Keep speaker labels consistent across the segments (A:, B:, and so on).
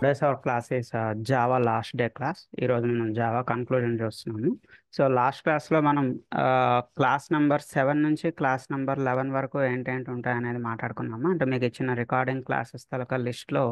A: Today's our class is Java last day class. ఈరోజు మనం Java conclusion చూస్తున్నాము. So last క్లాస్లో మనం క్లాస్ నెంబర్ 7 నుంచి క్లాస్ నెంబర్ 11 వరకు ఏంటేంటి ఉంటాయనేది మాట్లాడుకున్నాము. అంటే మీకు ఇచ్చిన రికార్డింగ్ క్లాసెస్ తలక లిస్ట్లో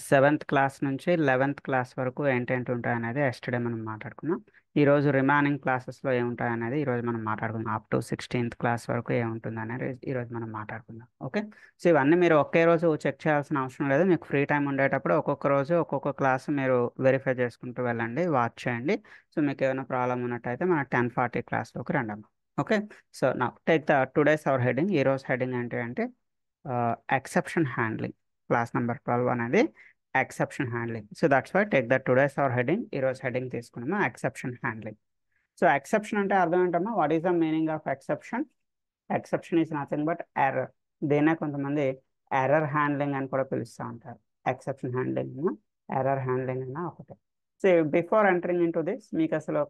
A: 7th క్లాస్ నుంచి 11th క్లాస్ వరకు ఏంటేంటి ఉంటాయనేది ఎస్టర్డే మనం మాట్లాడుకున్నాం. ఈరోజు రిమైనింగ్ క్లాసెస్లో ఏముంటాయనేది ఈరోజు మనం మాట్లాడుకుందాం. అప్ టు 16th క్లాస్ వరకు ఏముంటుంది అనేది ఈరోజు మనం మాట్లాడుకుందాం. ఓకే, సో ఇవన్నీ మీరు ఒకే రోజు చెక్ చేయాల్సిన అవసరం లేదు. మీకు ఫ్రీ టైం ఉండేటప్పుడు ఒక్కొక్క రోజు ఒక్కొక్క క్లాస్ మీరు వెరిఫై చేసుకుంటూ వెళ్ళండి, వాచ్ చేయండి. సో మీకు ఏమైనా ప్రాబ్లం ఉన్నట్టయితే మన 10:40 క్లాస్లోకి రండి. ఓకే, సో నా take the today's our heading. ఈ రోజు హెడింగ్ ఏంటి అంటే ఎక్సెప్షన్ హ్యాండ్లింగ్. క్లాస్ నెంబర్ 12 అనేది exception handling. So that's why take the today's our heading. ఈ రోజు హెడింగ్ తీసుకున్నాము ఎక్సెప్షన్ హ్యాండ్లింగ్. సో ఎక్సెప్షన్ అంటే అర్థం ఏంటమ్మా? What is the meaning of exception? Exception is nothing but error. దీన్నే కొంతమంది ఎర్రర్ హ్యాండ్లింగ్ అని కూడా పిలుస్తూ ఉంటారు. ఎక్సెప్షన్ హ్యాండ్లింగ్ ఎర్రర్ హ్యాండ్లింగ్ అన్న ఒకటే. So before entering in to this, మీకు అసలు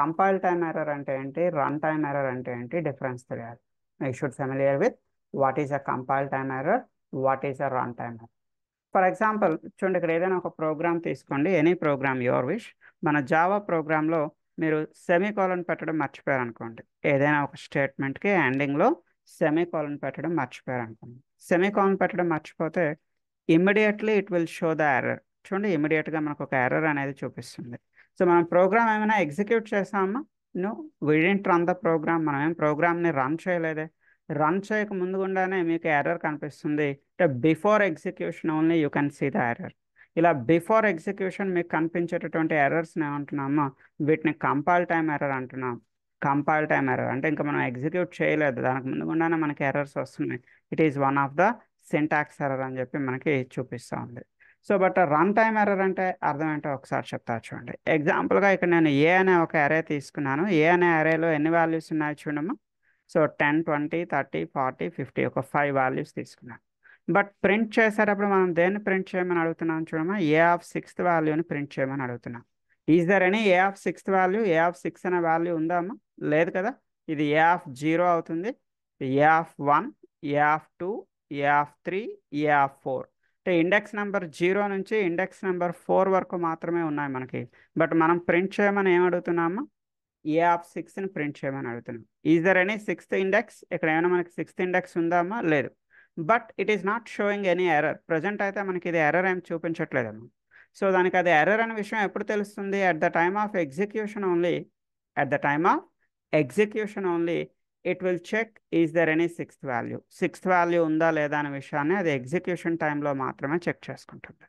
A: కంపైల్ టైమ్ ఎర్రర్ అంటే ఏంటి, రన్ టైమ్ ఎర్రర్ అంటే ఏంటి, డిఫరెన్స్ తెలియాలి. You should familiar with what is a compile time error, what is a run time error. For example చూడండి, ఇక్కడ ఏదైనా ఒక ప్రోగ్రామ్ తీసుకోండి, ఎనీ ప్రోగ్రామ్ యువర్ విష్. మన జావా ప్రోగ్రాంలో మీరు సెమీకోలన్ పెట్టడం మర్చిపోయారు అనుకోండి, ఏదైనా ఒక స్టేట్మెంట్కి ఎండింగ్లో సెమీకోలన్ పెట్టడం మర్చిపోయారు అనుకోండి. సెమీకోలన్ పెట్టడం మర్చిపోతే immediately it will show the error. చూడండి, ఇమ్మీడియట్గా మనకు ఒక ఎర్రర్ అనేది చూపిస్తుంది. సో మనం ప్రోగ్రామ్ ఏమైనా ఎగ్జిక్యూట్ చేసామా? No, we didn't run the program. మనం ఏం ప్రోగ్రామ్ని రన్ చేయలేదే. రన్ చేయక ముందుగుండానే మీకు ఎర్రర్ కనిపిస్తుంది. Before execution only you can see the error. ఇలా బిఫోర్ ఎగ్జిక్యూషన్ మీకు కనిపించేటటువంటి ఎర్రర్స్ని ఏమంటున్నామో వీటిని కంపైల్ టైమ్ ఎర్రర్ అంటున్నాం. కంపైల్ టైమ్ ఎర్రర్ అంటే ఇంకా మనం ఎగ్జిక్యూట్ చేయలేదు, దానికి ముందుగుండానే మనకి ఎర్రర్స్ వస్తున్నాయి. It is one of the syntax error అని చెప్పి మనకి చూపిస్తూ ఉంది. So but run time error అంటే అర్థం ఏంటో ఒకసారి చెప్తా చూడండి. ఎగ్జాంపుల్గా ఇక్కడ నేను ఏ అనే ఒక అరే తీసుకున్నాను. ఏ అనే అరేలో ఎన్ని వాల్యూస్ ఉన్నాయి చూడమ్మా. సో 10, 20, 30, 40, 50 ఒక 5 వాల్యూస్ తీసుకున్నాను. బట్ ప్రింట్ చేసేటప్పుడు మనం దేన్ని ప్రింట్ చేయమని అడుగుతున్నాం చూడమ్మా? ఏ ఆఫ్ 6th వాల్యూని ప్రింట్ చేయమని అడుగుతున్నాం. Is there any A of 6th value? A of 6 అనే వాల్యూ ఉందా అమ్మా? లేదు కదా. ఇది ఏ ఆఫ్ 0 అవుతుంది, A of 1, A of 2, A of 3, A of 4. అంటే ఇండెక్స్ నెంబర్ 0 నుంచి ఇండెక్స్ నెంబర్ 4 వరకు మాత్రమే ఉన్నాయి మనకి. బట్ మనం ప్రింట్ చేయమని ఏం అడుగుతున్నామా? ఏ ఆఫ్ 6ని ప్రింట్ చేయమని అడుగుతున్నాం. Is there any 6th index? ఇక్కడ ఏమైనా మనకి 6th ఇండెక్స్ ఉందామా? లేదు. But it is not showing any error. Present అయితే మనకి ఇది ఎర్రర్ ఏం చూపించట్లేదమ్మా. సో దానికి అది ఎర్రర్ అనే విషయం ఎప్పుడు తెలుస్తుంది? At the time of execution only. At the time of execution only it will check is there any 6th value. 6th value ఉందా లేదా అనే విషయాన్ని అది ఎగ్జిక్యూషన్ టైంలో మాత్రమే చెక్ చేసుకుంటుంది.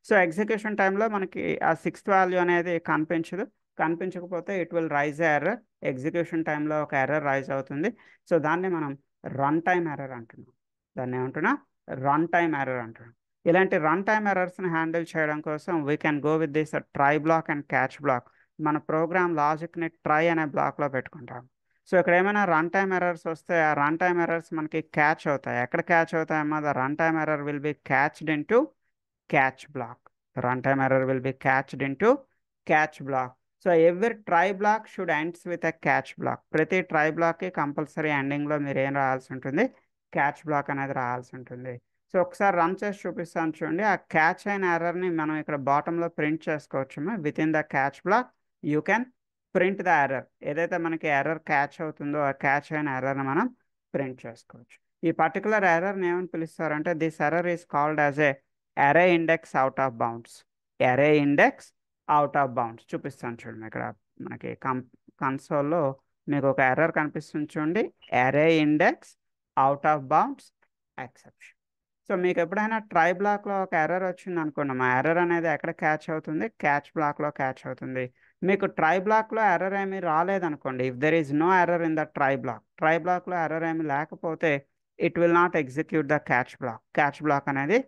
A: సో ఎగ్జిక్యూషన్ టైంలో మనకి ఆ 6th వాల్యూ అనేది కనిపించదు. కనిపించకపోతే it will raise error. Execution టైంలో ఒక ఎర్రర్ రైజ్ అవుతుంది. సో దాన్ని మనం రన్ టైమ్ ఎర్రర్ అంటున్నాం. దాన్ని ఏమంటున్నా? రన్ టైమ్ ఎర్రర్ అంటున్నాం. ఇలాంటి రన్ టైమ్ ఎర్రర్స్ని హ్యాండిల్ చేయడం కోసం we can go with this try block and catch block. మన ప్రోగ్రామ్ లాజిక్ని ట్రై అనే బ్లాక్లో పెట్టుకుంటాం. సో ఇక్కడ ఏమైనా రన్ టైమ్ ఎర్రర్స్ వస్తే ఆ రన్ టైమ్ ఎర్రర్స్ మనకి క్యాచ్ అవుతాయి. ఎక్కడ క్యాచ్ అవుతాయమ్మా? The run time error will be catched in to catch block. The runtime error will be catched into catch block. So every try block should ends with a catch block. ప్రతి try బ్లాక్కి compulsory ఎండింగ్లో మీరు ఏం రాయాల్సి ఉంటుంది? Catch block అనేది రాయాల్సి ఉంటుంది. So ఒకసారి రన్ చేసి చూపిస్తాను చూడండి. ఆ క్యాచ్ అయిన ఎర్రర్ని మనం ఇక్కడ బాటంలో ప్రింట్ చేసుకోవచ్చు. With in the catch black you can print the error. ఏదైతే మనకి ఎర్రర్ క్యాచ్ అవుతుందో ఆ క్యాచ్ అయిన ఎర్రర్ని మనం ప్రింట్ చేసుకోవచ్చు. ఈ పర్టికులర్ ఎర్రర్ని ఏమని పిలుస్తారంటే this error is called as a array index out of bounds. Array index out of bounds చూపిస్తాను చూడండి. ఇక్కడ మనకి కన్సోల్లో మీకు ఒక ఎర్రర్ కనిపిస్తుంది చూడండి. అరే index out of bounds exception. So మీకు ఎప్పుడైనా ట్రై బ్లాక్లో ఒక ఎర్రర్ వచ్చింది అనుకోండి, మా ఎర్రర్ అనేది ఎక్కడ క్యాచ్ అవుతుంది? క్యాచ్ బ్లాక్లో క్యాచ్ అవుతుంది. మీకు ట్రై బ్లాక్లో ఎర్రర్ ఏమీ రాలేదనుకోండి, if there is no error in the try బ్లాక్లో ఎర్రర్ ఏమి లేకపోతే it will not execute the catch block. Catch block అనేది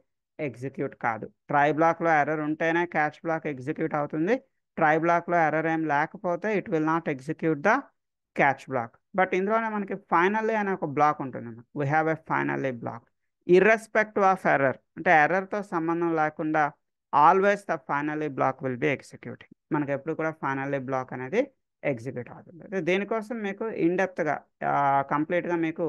A: ఎగ్జిక్యూట్ కాదు. ట్రై బ్లాక్లో ఎర్రర్ ఉంటేనే క్యాచ్ బ్లాక్ ఎగ్జిక్యూట్ అవుతుంది. ట్రై బ్లాక్లో ఎర్రర్ ఏం లేకపోతే it will not execute the catch block. But ఇందులోనే మనకి ఫైనల్లీ అనే ఒక బ్లాక్ ఉంటుంది. We have a finally block. Irrespective of error అంటే ఎర్రర్తో సంబంధం లేకుండా always the finally block will be executing. మనకి ఎప్పుడు కూడా ఫైనల్లీ బ్లాక్ అనేది ఎగ్జిక్యూట్ అవుతుంది. దీనికోసం మీకు ఇన్డెప్త్గా కంప్లీట్గా మీకు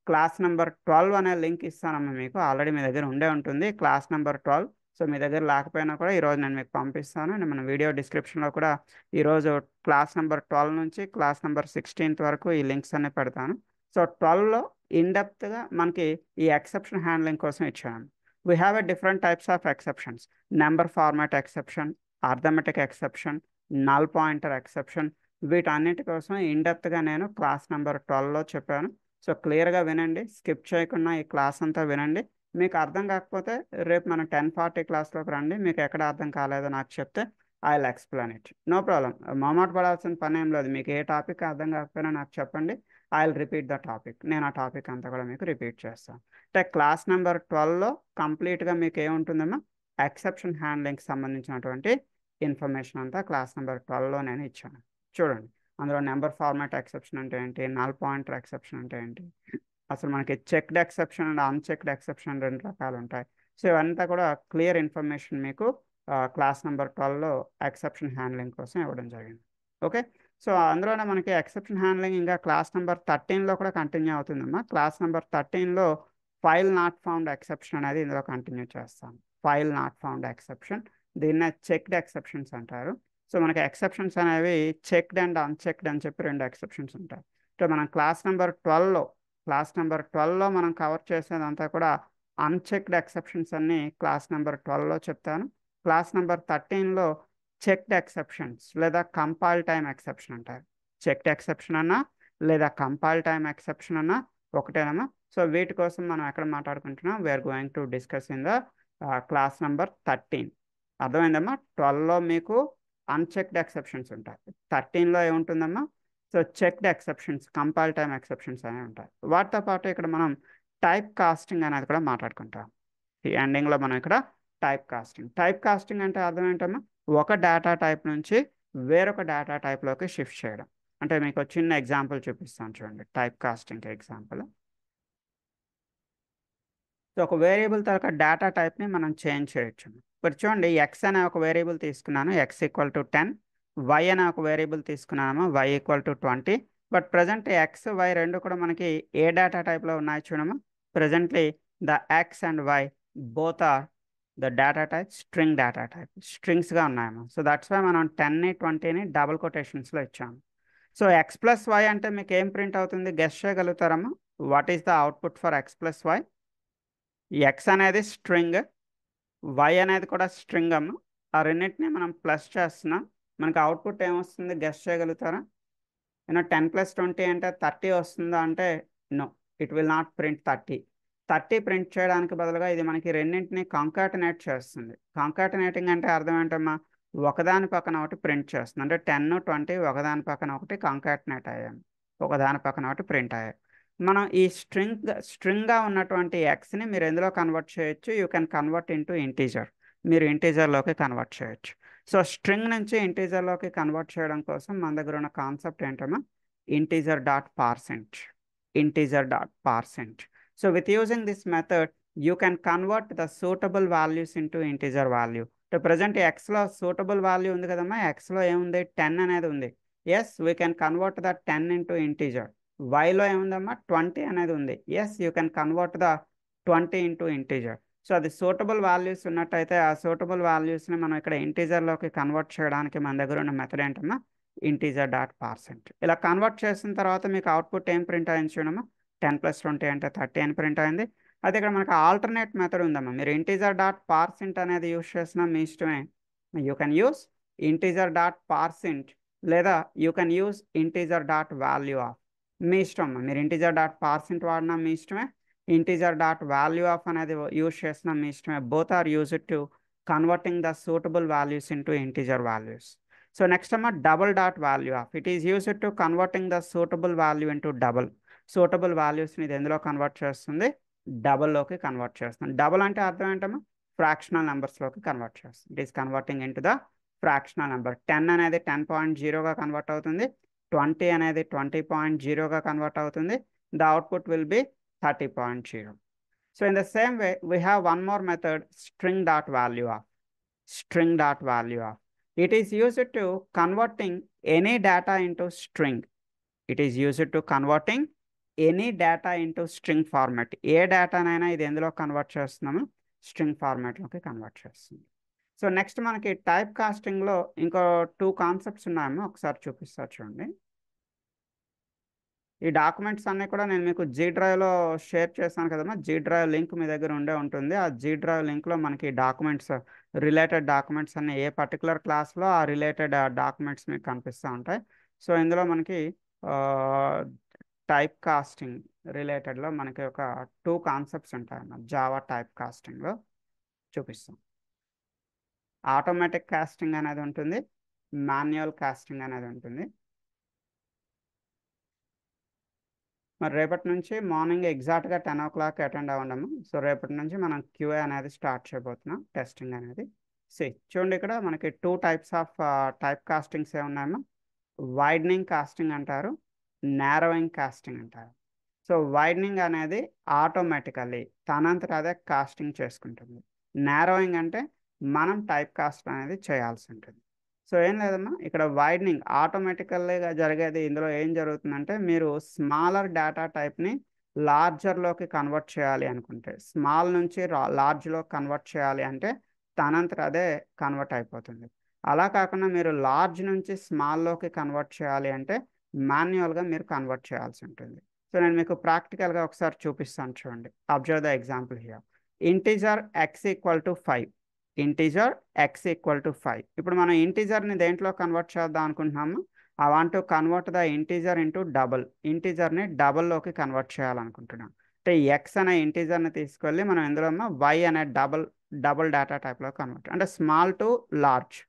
A: క్లాస్ నెంబర్ 12 అనే లింక్ ఇస్తానమ్మా. మీకు ఆల్రెడీ మీ దగ్గర ఉండే ఉంటుంది. క్లాస్ నెంబర్ 12 సో మీ దగ్గర లేకపోయినా కూడా ఈరోజు నేను మీకు పంపిస్తాను. నేను మన వీడియో డిస్క్రిప్షన్లో కూడా ఈరోజు క్లాస్ నెంబర్ 12 నుంచి క్లాస్ నెంబర్ 16 వరకు ఈ లింక్స్ అన్ని పెడతాను. సో 12లో ఇన్డెప్త్గా మనకి ఈ ఎక్సెప్షన్ హ్యాండ్లింగ్ కోసం ఇచ్చాను. We have a different types of exceptions. Number format exception, arithmetic exception, null pointer exception, వీటన్నిటి కోసం ఇన్డెప్త్గా నేను క్లాస్ నెంబర్ 12లో చెప్పాను. సో క్లియర్గా వినండి, స్కిప్ చేయకుండా ఈ క్లాస్ అంతా వినండి. మీకు అర్థం కాకపోతే రేపు మన 10:40 క్లాస్లోకి రండి. మీకు ఎక్కడ అర్థం కాలేదో నాకు చెప్తే I will explain it. No problem, మొహమాట పడాల్సిన పని ఏం లేదు. మీకు ఏ టాపిక్ అర్థం కాకపోయినా నాకు చెప్పండి, I will repeat the topic. నేను ఆ టాపిక్ అంతా కూడా మీకు రిపీట్ చేస్తాను. అంటే క్లాస్ నెంబర్ 12లో కంప్లీట్గా మీకు ఏముంటుందమ్మా, ఎక్సెప్షన్ హ్యాండ్లింగ్కి సంబంధించినటువంటి ఇన్ఫర్మేషన్ అంతా క్లాస్ నెంబర్ 12లో నేను ఇచ్చాను. చూడండి, అందులో నెంబర్ ఫార్మాట్ ఎక్సెప్షన్ అంటే ఏంటి, నల్ పాయింటర్ ఎక్సెప్షన్ అంటే ఏంటి, అసలు మనకి checked exception and unchecked exception 2 రకాలు ఉంటాయి. సో ఇవంతా కూడా క్లియర్ ఇన్ఫర్మేషన్ మీకు క్లాస్ నెంబర్ 12లో ఎక్సెప్షన్ హ్యాండ్లింగ్ కోసం ఇవ్వడం జరిగింది. ఓకే, సో అందులోనే మనకి ఎక్సెప్షన్ హ్యాండ్లింగ్ ఇంకా క్లాస్ నెంబర్ 13లో కూడా కంటిన్యూ అవుతుందమ్మా. క్లాస్ నెంబర్ 13లో ఫైల్ నాట్ ఫౌండ్ ఎక్సెప్షన్ అనేది ఇందులో కంటిన్యూ చేస్తాం. ఫైల్ నాట్ ఫౌండ్ ఎక్సెప్షన్, దీన్నే చెక్డ్ ఎక్సెప్షన్స్ అంటారు. సో మనకి ఎక్సెప్షన్స్ అనేవి చెక్డ్ అండ్ అన్చెక్డ్ అని చెప్పి 2 ఎక్సెప్షన్స్ ఉంటాయి. సో మనం క్లాస్ నెంబర్ 12లో మనం కవర్ చేసేదంతా కూడా అన్చెక్డ్ ఎక్సెప్షన్స్ అన్ని క్లాస్ నెంబర్ 12లో చెప్తాను. క్లాస్ నెంబర్ 13లో చెక్డ్ ఎక్సెప్షన్స్ లేదా కంపైల్ టైమ్ ఎక్సెప్షన్ అంటారు. చెక్డ్ ఎక్సెప్షన్ అన్నా లేదా కంపైల్ టైమ్ ఎక్సెప్షన్ అన్నా ఒకటేనమ్మా. సో వీటి కోసం మనం ఎక్కడ మాట్లాడుకుంటున్నాం, we are going to discuss in the class number 13. అర్థమైందమ్మా? 12లో మీకు అన్చెక్డ్ ఎక్సెప్షన్స్ ఉంటాయి, 13లో ఏముంటుందమ్మా, so checked exceptions, compile time exceptions అనేవి ఉంటాయి. వాటితో పాటు ఇక్కడ మనం టైప్ కాస్టింగ్ అనేది కూడా మాట్లాడుకుంటాం. ఈ ఎండింగ్లో మనం ఇక్కడ టైప్ కాస్టింగ్ అంటే అర్థం ఏంటమ్మా, ఒక డేటా టైప్ నుంచి వేరొక డేటా టైప్లోకి షిఫ్ట్ చేయడం. అంటే మీకు చిన్న ఎగ్జాంపుల్ చూపిస్తాను చూడండి, టైప్ కాస్టింగ్ ఎగ్జాంపుల్. సో ఒక వేరియబుల్ తర్వాత డేటా టైప్ని మనం చేంజ్ చేయొచ్చు. ఇప్పుడు చూడండి, ఎక్స్ అనే ఒక వేరియబుల్ తీసుకున్నాను, ఎక్స్ ఈక్వల్ టు 10. వై అనే ఒక వేరియబుల్ తీసుకున్నాము, y equal to 20. But present x y రెండు కూడా మనకి ఏ డేటా టైప్లో ఉన్నాయి చూడము. Presently the x and y both are the data type string data type, స్ట్రింగ్స్గా ఉన్నాయమ్మా. సో దట్స్ వై మనం 10ని 20ని డబుల్ కొటేషన్స్లో ఇచ్చాము. సో ఎక్స్ ప్లస్ వై అంటే మీకు ఏం ప్రింట్ అవుతుంది, గెస్ చేయగలుగుతారమ్మా? What is the output for x plus y? X అనేది స్ట్రింగ్, వై అనేది కూడా స్ట్రింగ్ అమ్మ. ఆ రెండింటిని మనం ప్లస్ చేస్తున్నాం, మనకి అవుట్పుట్ ఏమొస్తుంది గెస్ చేయగలుగుతారా? 10 + 20 అంటే 30 వస్తుందా అంటే no, it will not print 30 print చేయడానికి బదులుగా ఇది మనకి రెండింటిని కాంకాటినేట్ చేస్తుంది. కాంకాటినేటింగ్ అంటే అర్థం ఏంటమ్మా, ఒకదాని పక్కన ఒకటి ప్రింట్ చేస్తుంది. అంటే 10, 20 ఒకదాని పక్కన ఒకటి కాంకాటినేట్ అయ్యాము, ఒకదాని పక్కన ఒకటి ప్రింట్ అయ్యాయి. మనం ఈ స్ట్రింగ్గా ఉన్నటువంటి ఎక్స్ని మీరు ఎందులో కన్వర్ట్ చేయొచ్చు, you can convert into integer. మీరు ఇంటీజర్లోకి కన్వర్ట్ చేయొచ్చు. సో స్ట్రింగ్ నుంచి ఇంటీజర్లోకి కన్వర్ట్ చేయడం కోసం మన దగ్గర ఉన్న కాన్సెప్ట్ ఏంటమ్మా, integer.parseInt. So with using this method, you can convert the suitable values into integer value. So present xలో suitable value ఉంది కదమ్మా, xలో ఏముంది 10 అనేది ఉంది. Yes, we can convert the 10 into integer. వైలో ఏముందమ్మా 20 అనేది ఉంది. Yes, you can convert the 20 into integer. So అది సూటబుల్ వాల్యూస్ ఉన్నట్టయితే ఆ సూటబుల్ వాల్యూస్ని మనం ఇక్కడ ఇంటీజర్లోకి కన్వర్ట్ చేయడానికి మన దగ్గర ఉన్న మెథడ్ ఏంటమ్మా, integer.parseInt. ఇలా కన్వర్ట్ చేసిన తర్వాత మీకు అవుట్పుట్ ఏం ప్రింట్ అయింది చూడమ్మా, 10 + 20 అంటే 30 అని ప్రింట్ అయింది. అయితే ఇక్కడ మనకి ఆల్టర్నేట్ మెథడ్ ఉందమ్మా, మీరు integer.parseInt అనేది యూస్ చేసినా మీ ఇష్టమే. యూ కెన్ యూస్ integer.parseInt లేదా యూ కెన్ యూస్ integer.valueof, మీ ఇష్టం. మీరు integer.parseInt వాడినా మీ ఇష్టమే, integer.valueof అనేది యూజ్ చేసినా మీ ఇష్టమే. Both are used to converting the suitable values into integer values. So next అమ్మా double.valueof. It is used to converting the suitable value into double. Suitable వాల్యూస్ని ఇది ఎందులో కన్వర్ట్ చేస్తుంది, డబుల్లోకి కన్వర్ట్ చేస్తుంది. డబుల్ అంటే అర్థం ఏంటమ్మా, ఫ్రాక్షనల్ నెంబర్స్లోకి కన్వర్ట్ చేస్తుంది. It is converting into the fractional number. 10 అనేది 10.0గా కన్వర్ట్ అవుతుంది, 20 అనేది 20.0గా కన్వర్ట్ అవుతుంది. The output will be 30.0. So in the same way, we have one more method, string.valueof. It is used to converting any data into string. Any data into string format. ఏ డేటానైనా ఇది ఎందులో convert చేస్తున్నాము, string ఫార్మాట్లోకి convert చేస్తుంది. So next మనకి type కాస్టింగ్లో ఇంకో 2 concepts ఉన్నాయేమో ఒకసారి చూపిస్తారు చూడండి. ఈ డాక్యుమెంట్స్ అన్నీ కూడా నేను మీకు జీ డ్రైవ్లో షేర్ చేశాను కదమ్మా. జీ డ్రైవ్ లింక్ మీ దగ్గర ఉంటుంది. ఆ జీ డ్రైవ్ లింక్లో మనకి డాక్యుమెంట్స్, రిలేటెడ్ డాక్యుమెంట్స్ అన్ని ఏ పర్టికులర్ క్లాస్లో ఆ రిలేటెడ్ డాక్యుమెంట్స్ మీకు కనిపిస్తూ ఉంటాయి. సో ఇందులో మనకి టైప్ కాస్టింగ్ రిలేటెడ్లో మనకి ఒక 2 కాన్సెప్ట్స్ ఉంటాయన్నమాట. జావా టైప్ కాస్టింగ్లో చూపిస్తాం. ఆటోమేటిక్ కాస్టింగ్ అనేది ఉంటుంది, మాన్యువల్ కాస్టింగ్ అనేది ఉంటుంది. మరి రేపటి నుంచి మార్నింగ్ ఎగ్జాక్ట్గా 10 o'clock అటెండ్ అవ్వడము. సో రేపటి నుంచి మనం క్యూఏ అనేది స్టార్ట్ చేయబోతున్నాం, టెస్టింగ్ అనేది. చూడండి, ఇక్కడ మనకి 2 టైప్స్ ఆఫ్ టైప్ కాస్టింగ్స్ ఉన్నాయేమో. వైడనింగ్ కాస్టింగ్ అంటారు, నారోయింగ్ కాస్టింగ్ అంటారు. సో వైడనింగ్ అనేది ఆటోమేటికల్లీ తనంతట అదే కాస్టింగ్ చేసుకుంటుంది. నారోయింగ్ అంటే మనం టైప్ కాస్ట్ అనేది చేయాల్సి ఉంటుంది. సో ఏం లేదమ్మా, ఇక్కడ వైడనింగ్ ఆటోమేటికల్గా జరిగేది. ఇందులో ఏం జరుగుతుందంటే, మీరు స్మాలర్ డేటా టైప్ని లార్జర్లోకి కన్వర్ట్ చేయాలి అనుకుంటే, స్మాల్ నుంచి లార్జ్లో కన్వర్ట్ చేయాలి అంటే తనంతట అదే కన్వర్ట్ అయిపోతుంది. అలా కాకుండా మీరు లార్జ్ నుంచి స్మాల్లోకి కన్వర్ట్ చేయాలి అంటే మాన్యువల్గా మీరు కన్వర్ట్ చేయాల్సి ఉంటుంది. సో నేను మీకు ప్రాక్టికల్గా ఒకసారి చూపిస్తాను చూడండి. Observe the example here. Integer x equal to 5. Integer x equal to 5. ఇప్పుడు మనం ఇంటీజర్ని దేంట్లో కన్వర్ట్ చేద్దాం అనుకుంటున్నాము? I want to convert the integer into double. ఇంటీజర్ని డబల్లోకి కన్వర్ట్ చేయాలనుకుంటున్నాం. అంటే ఎక్స్ అనే ఇంటీజర్ని తీసుకెళ్ళి మనం ఎందులో వై అనే డబల్ డేటా టైప్లో కన్వర్ట్, అంటే స్మాల్ టు లార్జ్,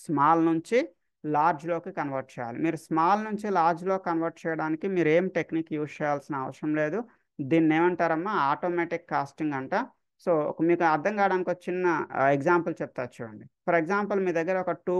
A: స్మాల్ నుంచి లార్జ్లోకి కన్వర్ట్ చేయాలి. మీరు స్మాల్ నుంచి లార్జ్లో కన్వర్ట్ చేయడానికి మీరు ఏం టెక్నిక్ యూజ్ చేయాల్సిన అవసరం లేదు. దీన్ని ఏమంటారమ్మా? ఆటోమేటిక్ కాస్టింగ్ అంట. సో మీకు అర్థం కావడానికి ఒక చిన్న ఎగ్జాంపుల్ చెప్తా చూడండి. ఫర్ ఎగ్జాంపుల్ మీ దగ్గర ఒక 2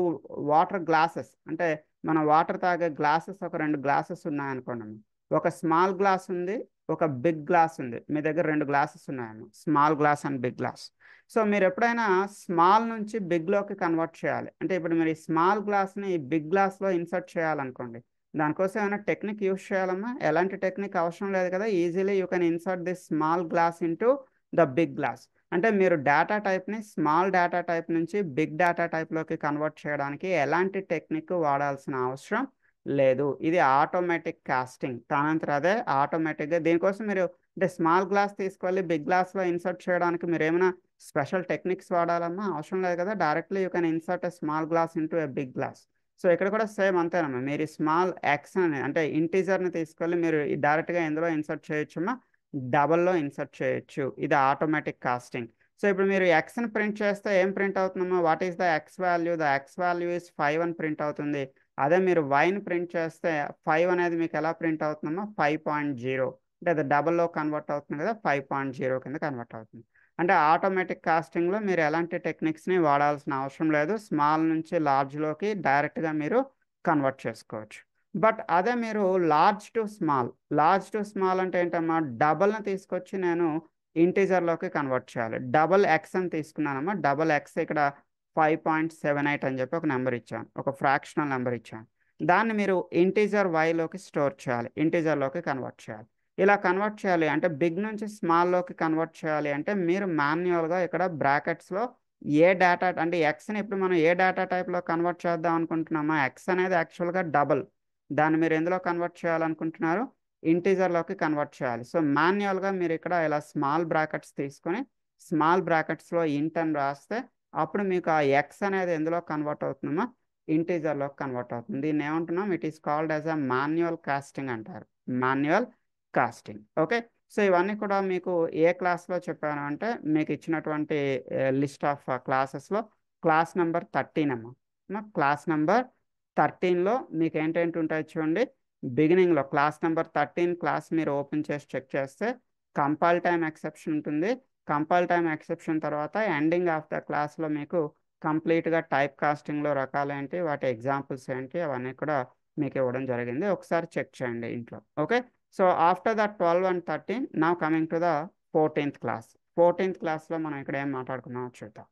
A: వాటర్ గ్లాసెస్, అంటే మనం వాటర్ తాగే గ్లాసెస్ ఒక 2 గ్లాసెస్ ఉన్నాయనుకోండి. ఒక స్మాల్ గ్లాస్ ఉంది, ఒక బిగ్ గ్లాస్ ఉంది. మీ దగ్గర 2 గ్లాసెస్ ఉన్నాయమ్మా, small glass and big glass. So మీరు ఎప్పుడైనా స్మాల్ నుంచి బిగ్లోకి కన్వర్ట్ చేయాలి అంటే, ఇప్పుడు మీరు ఈ స్మాల్ గ్లాస్ని ఈ బిగ్ గ్లాస్లో ఇన్సర్ట్ చేయాలనుకోండి, దానికోసం ఏమైనా టెక్నిక్ యూస్ చేయాలమ్మా? ఎలాంటి టెక్నిక్ అవసరం లేదు కదా. Easily you can insert this small glass into the big glass. అంటే మీరు డేటా టైప్ని స్మాల్ డేటా టైప్ నుంచి బిగ్ డేటా టైప్లోకి కన్వర్ట్ చేయడానికి ఎలాంటి టెక్నిక్ వాడాల్సిన అవసరం లేదు. ఇది ఆటోమేటిక్ కాస్టింగ్, తనంతట అదే ఆటోమేటిక్గా. దీనికోసం మీరు అంటే స్మాల్ గ్లాస్ తీసుకెళ్ళి బిగ్ గ్లాస్లో ఇన్సర్ట్ చేయడానికి మీరు ఏమైనా స్పెషల్ టెక్నిక్స్ వాడాలన్నా అవసరం లేదు కదా. Directly you can insert a small glass into a big glass. So ఇక్కడ కూడా సేమ్ అంతేనమ్మా. మీరు స్మాల్ ఎక్స్ అని అంటే ఇంటీజర్ని తీసుకెళ్ళి మీరు డైరెక్ట్గా ఎందులో ఇన్సర్ట్ చేయొచ్చమ్మా? డబల్లో ఇన్సర్ట్ చేయొచ్చు. ఇది ఆటోమేటిక్ కాస్టింగ్. సో ఇప్పుడు మీరు ఎక్స్ని ప్రింట్ చేస్తే ఏం ప్రింట్ అవుతుందమ్మా? What is the x value? The x value is 5 అని ప్రింట్ అవుతుంది. అదే మీరు వైని ప్రింట్ చేస్తే 5 అనేది మీకు ఎలా ప్రింట్ అవుతుందమ్మా? 5.0. అంటే అది డబల్లో కన్వర్ట్ అవుతుంది కదా, 5.0 కింద కన్వర్ట్ అవుతుంది. అంటే ఆటోమేటిక్ కాస్టింగ్లో మీరు ఎలాంటి టెక్నిక్స్ని వాడాల్సిన అవసరం లేదు. స్మాల్ నుంచి లార్జ్లోకి డైరెక్ట్గా మీరు కన్వర్ట్ చేసుకోవచ్చు. బట్ అదే మీరు లార్జ్ టు స్మాల్ అంటే ఏంటమ్మా? డబల్ని తీసుకొచ్చి నేను ఇంటీజర్లోకి కన్వర్ట్ చేయాలి. డబల్ ఎక్స్ అని తీసుకున్నానమ్మా. డబల్ ఎక్స్ ఇక్కడ 5.78 అని చెప్పి ఒక నెంబర్ ఇచ్చాను, ఒక ఫ్రాక్షనల్ నెంబర్ ఇచ్చాను. దాన్ని మీరు ఇంటీజర్ వైలోకి స్టోర్ చేయాలి, ఇంటీజర్లోకి కన్వర్ట్ చేయాలి. ఇలా కన్వర్ట్ చేయాలి అంటే బిగ్ నుంచి స్మాల్లోకి కన్వర్ట్ చేయాలి అంటే మీరు మాన్యువల్గా ఇక్కడ బ్రాకెట్స్లో ఏ డేటా అంటే ఎక్స్ని ఇప్పుడు మనం ఏ డేటా టైప్లో కన్వర్ట్ చేద్దాం అనుకుంటున్నామా? ఎక్స్ అనేది యాక్చువల్గా డబల్, దాన్ని మీరు ఎందులో కన్వర్ట్ చేయాలనుకుంటున్నారు? ఇంటీజర్లోకి కన్వర్ట్ చేయాలి. సో మాన్యువల్గా మీరు ఇక్కడ ఇలా స్మాల్ బ్రాకెట్స్ తీసుకొని స్మాల్ బ్రాకెట్స్లో ఇంట్ అని రాస్తే అప్పుడు మీకు ఆ ఎక్స్ అనేది ఎందులో కన్వర్ట్ అవుతుందమ్మా? ఇంటీజర్లోకి కన్వర్ట్ అవుతుంది. దీన్ని ఏమంటున్నాం? It is called as a manual casting అంటారు, మాన్యువల్ కాస్టింగ్. ఓకే. సో ఇవన్నీ కూడా మీకు ఏ క్లాస్లో చెప్పాను అంటే, మీకు ఇచ్చినటువంటి లిస్ట్ ఆఫ్ క్లాసెస్లో క్లాస్ నెంబర్ 13 అమ్మా. క్లాస్ నెంబర్ 13లో మీకు ఏంటేంటి ఉంటాయి చూడండి. బిగినింగ్లో క్లాస్ నెంబర్ 13 క్లాస్ మీరు ఓపెన్ చేసి చెక్ చేస్తే కంపైల్ టైమ్ ఎక్సెప్షన్ ఉంటుంది. కంపైల్ టైమ్ ఎక్సెప్షన్ తర్వాత ఎండింగ్ ఆఫ్ ద క్లాస్లో మీకు కంప్లీట్గా టైప్ కాస్టింగ్లో రకాలు ఏంటి, వాటి ఎగ్జాంపుల్స్ ఏంటి, అవన్నీ కూడా మీకు ఇవ్వడం జరిగింది. ఒకసారి చెక్ చేయండి ఇంట్లో. Okay. So after the 12 and 13 now coming to the 14th class. 14th క్లాస్లో మనం ఇక్కడ ఏం మాట్లాడుకున్నామో చూద్దాం.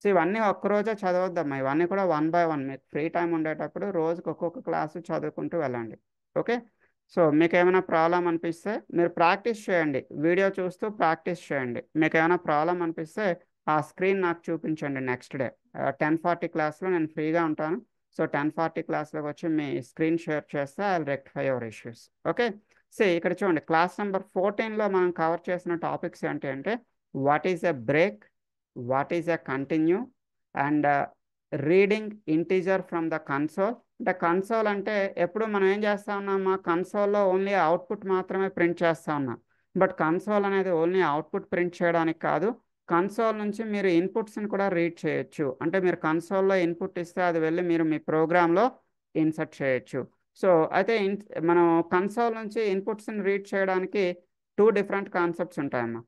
A: సో ఇవన్నీ ఒక్కరోజే చదవద్దమ్మా, ఇవన్నీ కూడా 1 by 1 మీకు ఫ్రీ టైం ఉండేటప్పుడు రోజుకి ఒక్కొక్క క్లాసు చదువుకుంటూ వెళ్ళండి. ఓకే. సో మీకు ఏమైనా ప్రాబ్లం అనిపిస్తే మీరు ప్రాక్టీస్ చేయండి, వీడియో చూస్తూ ప్రాక్టీస్ చేయండి. మీకు ఏమైనా ప్రాబ్లం అనిపిస్తే ఆ స్క్రీన్ నాకు చూపించండి నెక్స్ట్ డే. 10:40 క్లాస్లో నేను ఫ్రీగా ఉంటాను. సో 10:40 క్లాస్లోకి వచ్చి మీ స్క్రీన్ షేర్ చేస్తే I rectify your issues. Okay. So ఇక్కడ చూడండి, క్లాస్ నెంబర్ 14లో మనం కవర్ చేసిన టాపిక్స్ ఏంటి అంటే what is a break, what is a continue, and reading integer from the console. అంటే కన్సోల్ అంటే ఎప్పుడు మనం ఏం చేస్తా ఉన్నామా, కన్సోల్లో ఓన్లీ అవుట్పుట్ మాత్రమే ప్రింట్ చేస్తా ఉన్నాం. బట్ కన్సోల్ అనేది ఓన్లీ అవుట్పుట్ ప్రింట్ చేయడానికి కాదు, కన్సోల్ నుంచి మీరు ఇన్పుట్స్ని కూడా రీడ్ చేయొచ్చు. అంటే మీరు కన్సోల్లో ఇన్పుట్ ఇస్తే అది వెళ్ళి మీరు మీ ప్రోగ్రాంలో ఇన్సర్ట్ చేయొచ్చు. సో అయితే మనం కన్సోల్ నుంచి ఇన్పుట్స్ని రీడ్ చేయడానికి టూ డిఫరెంట్ కాన్సెప్ట్స్ ఉంటాయమ్మా.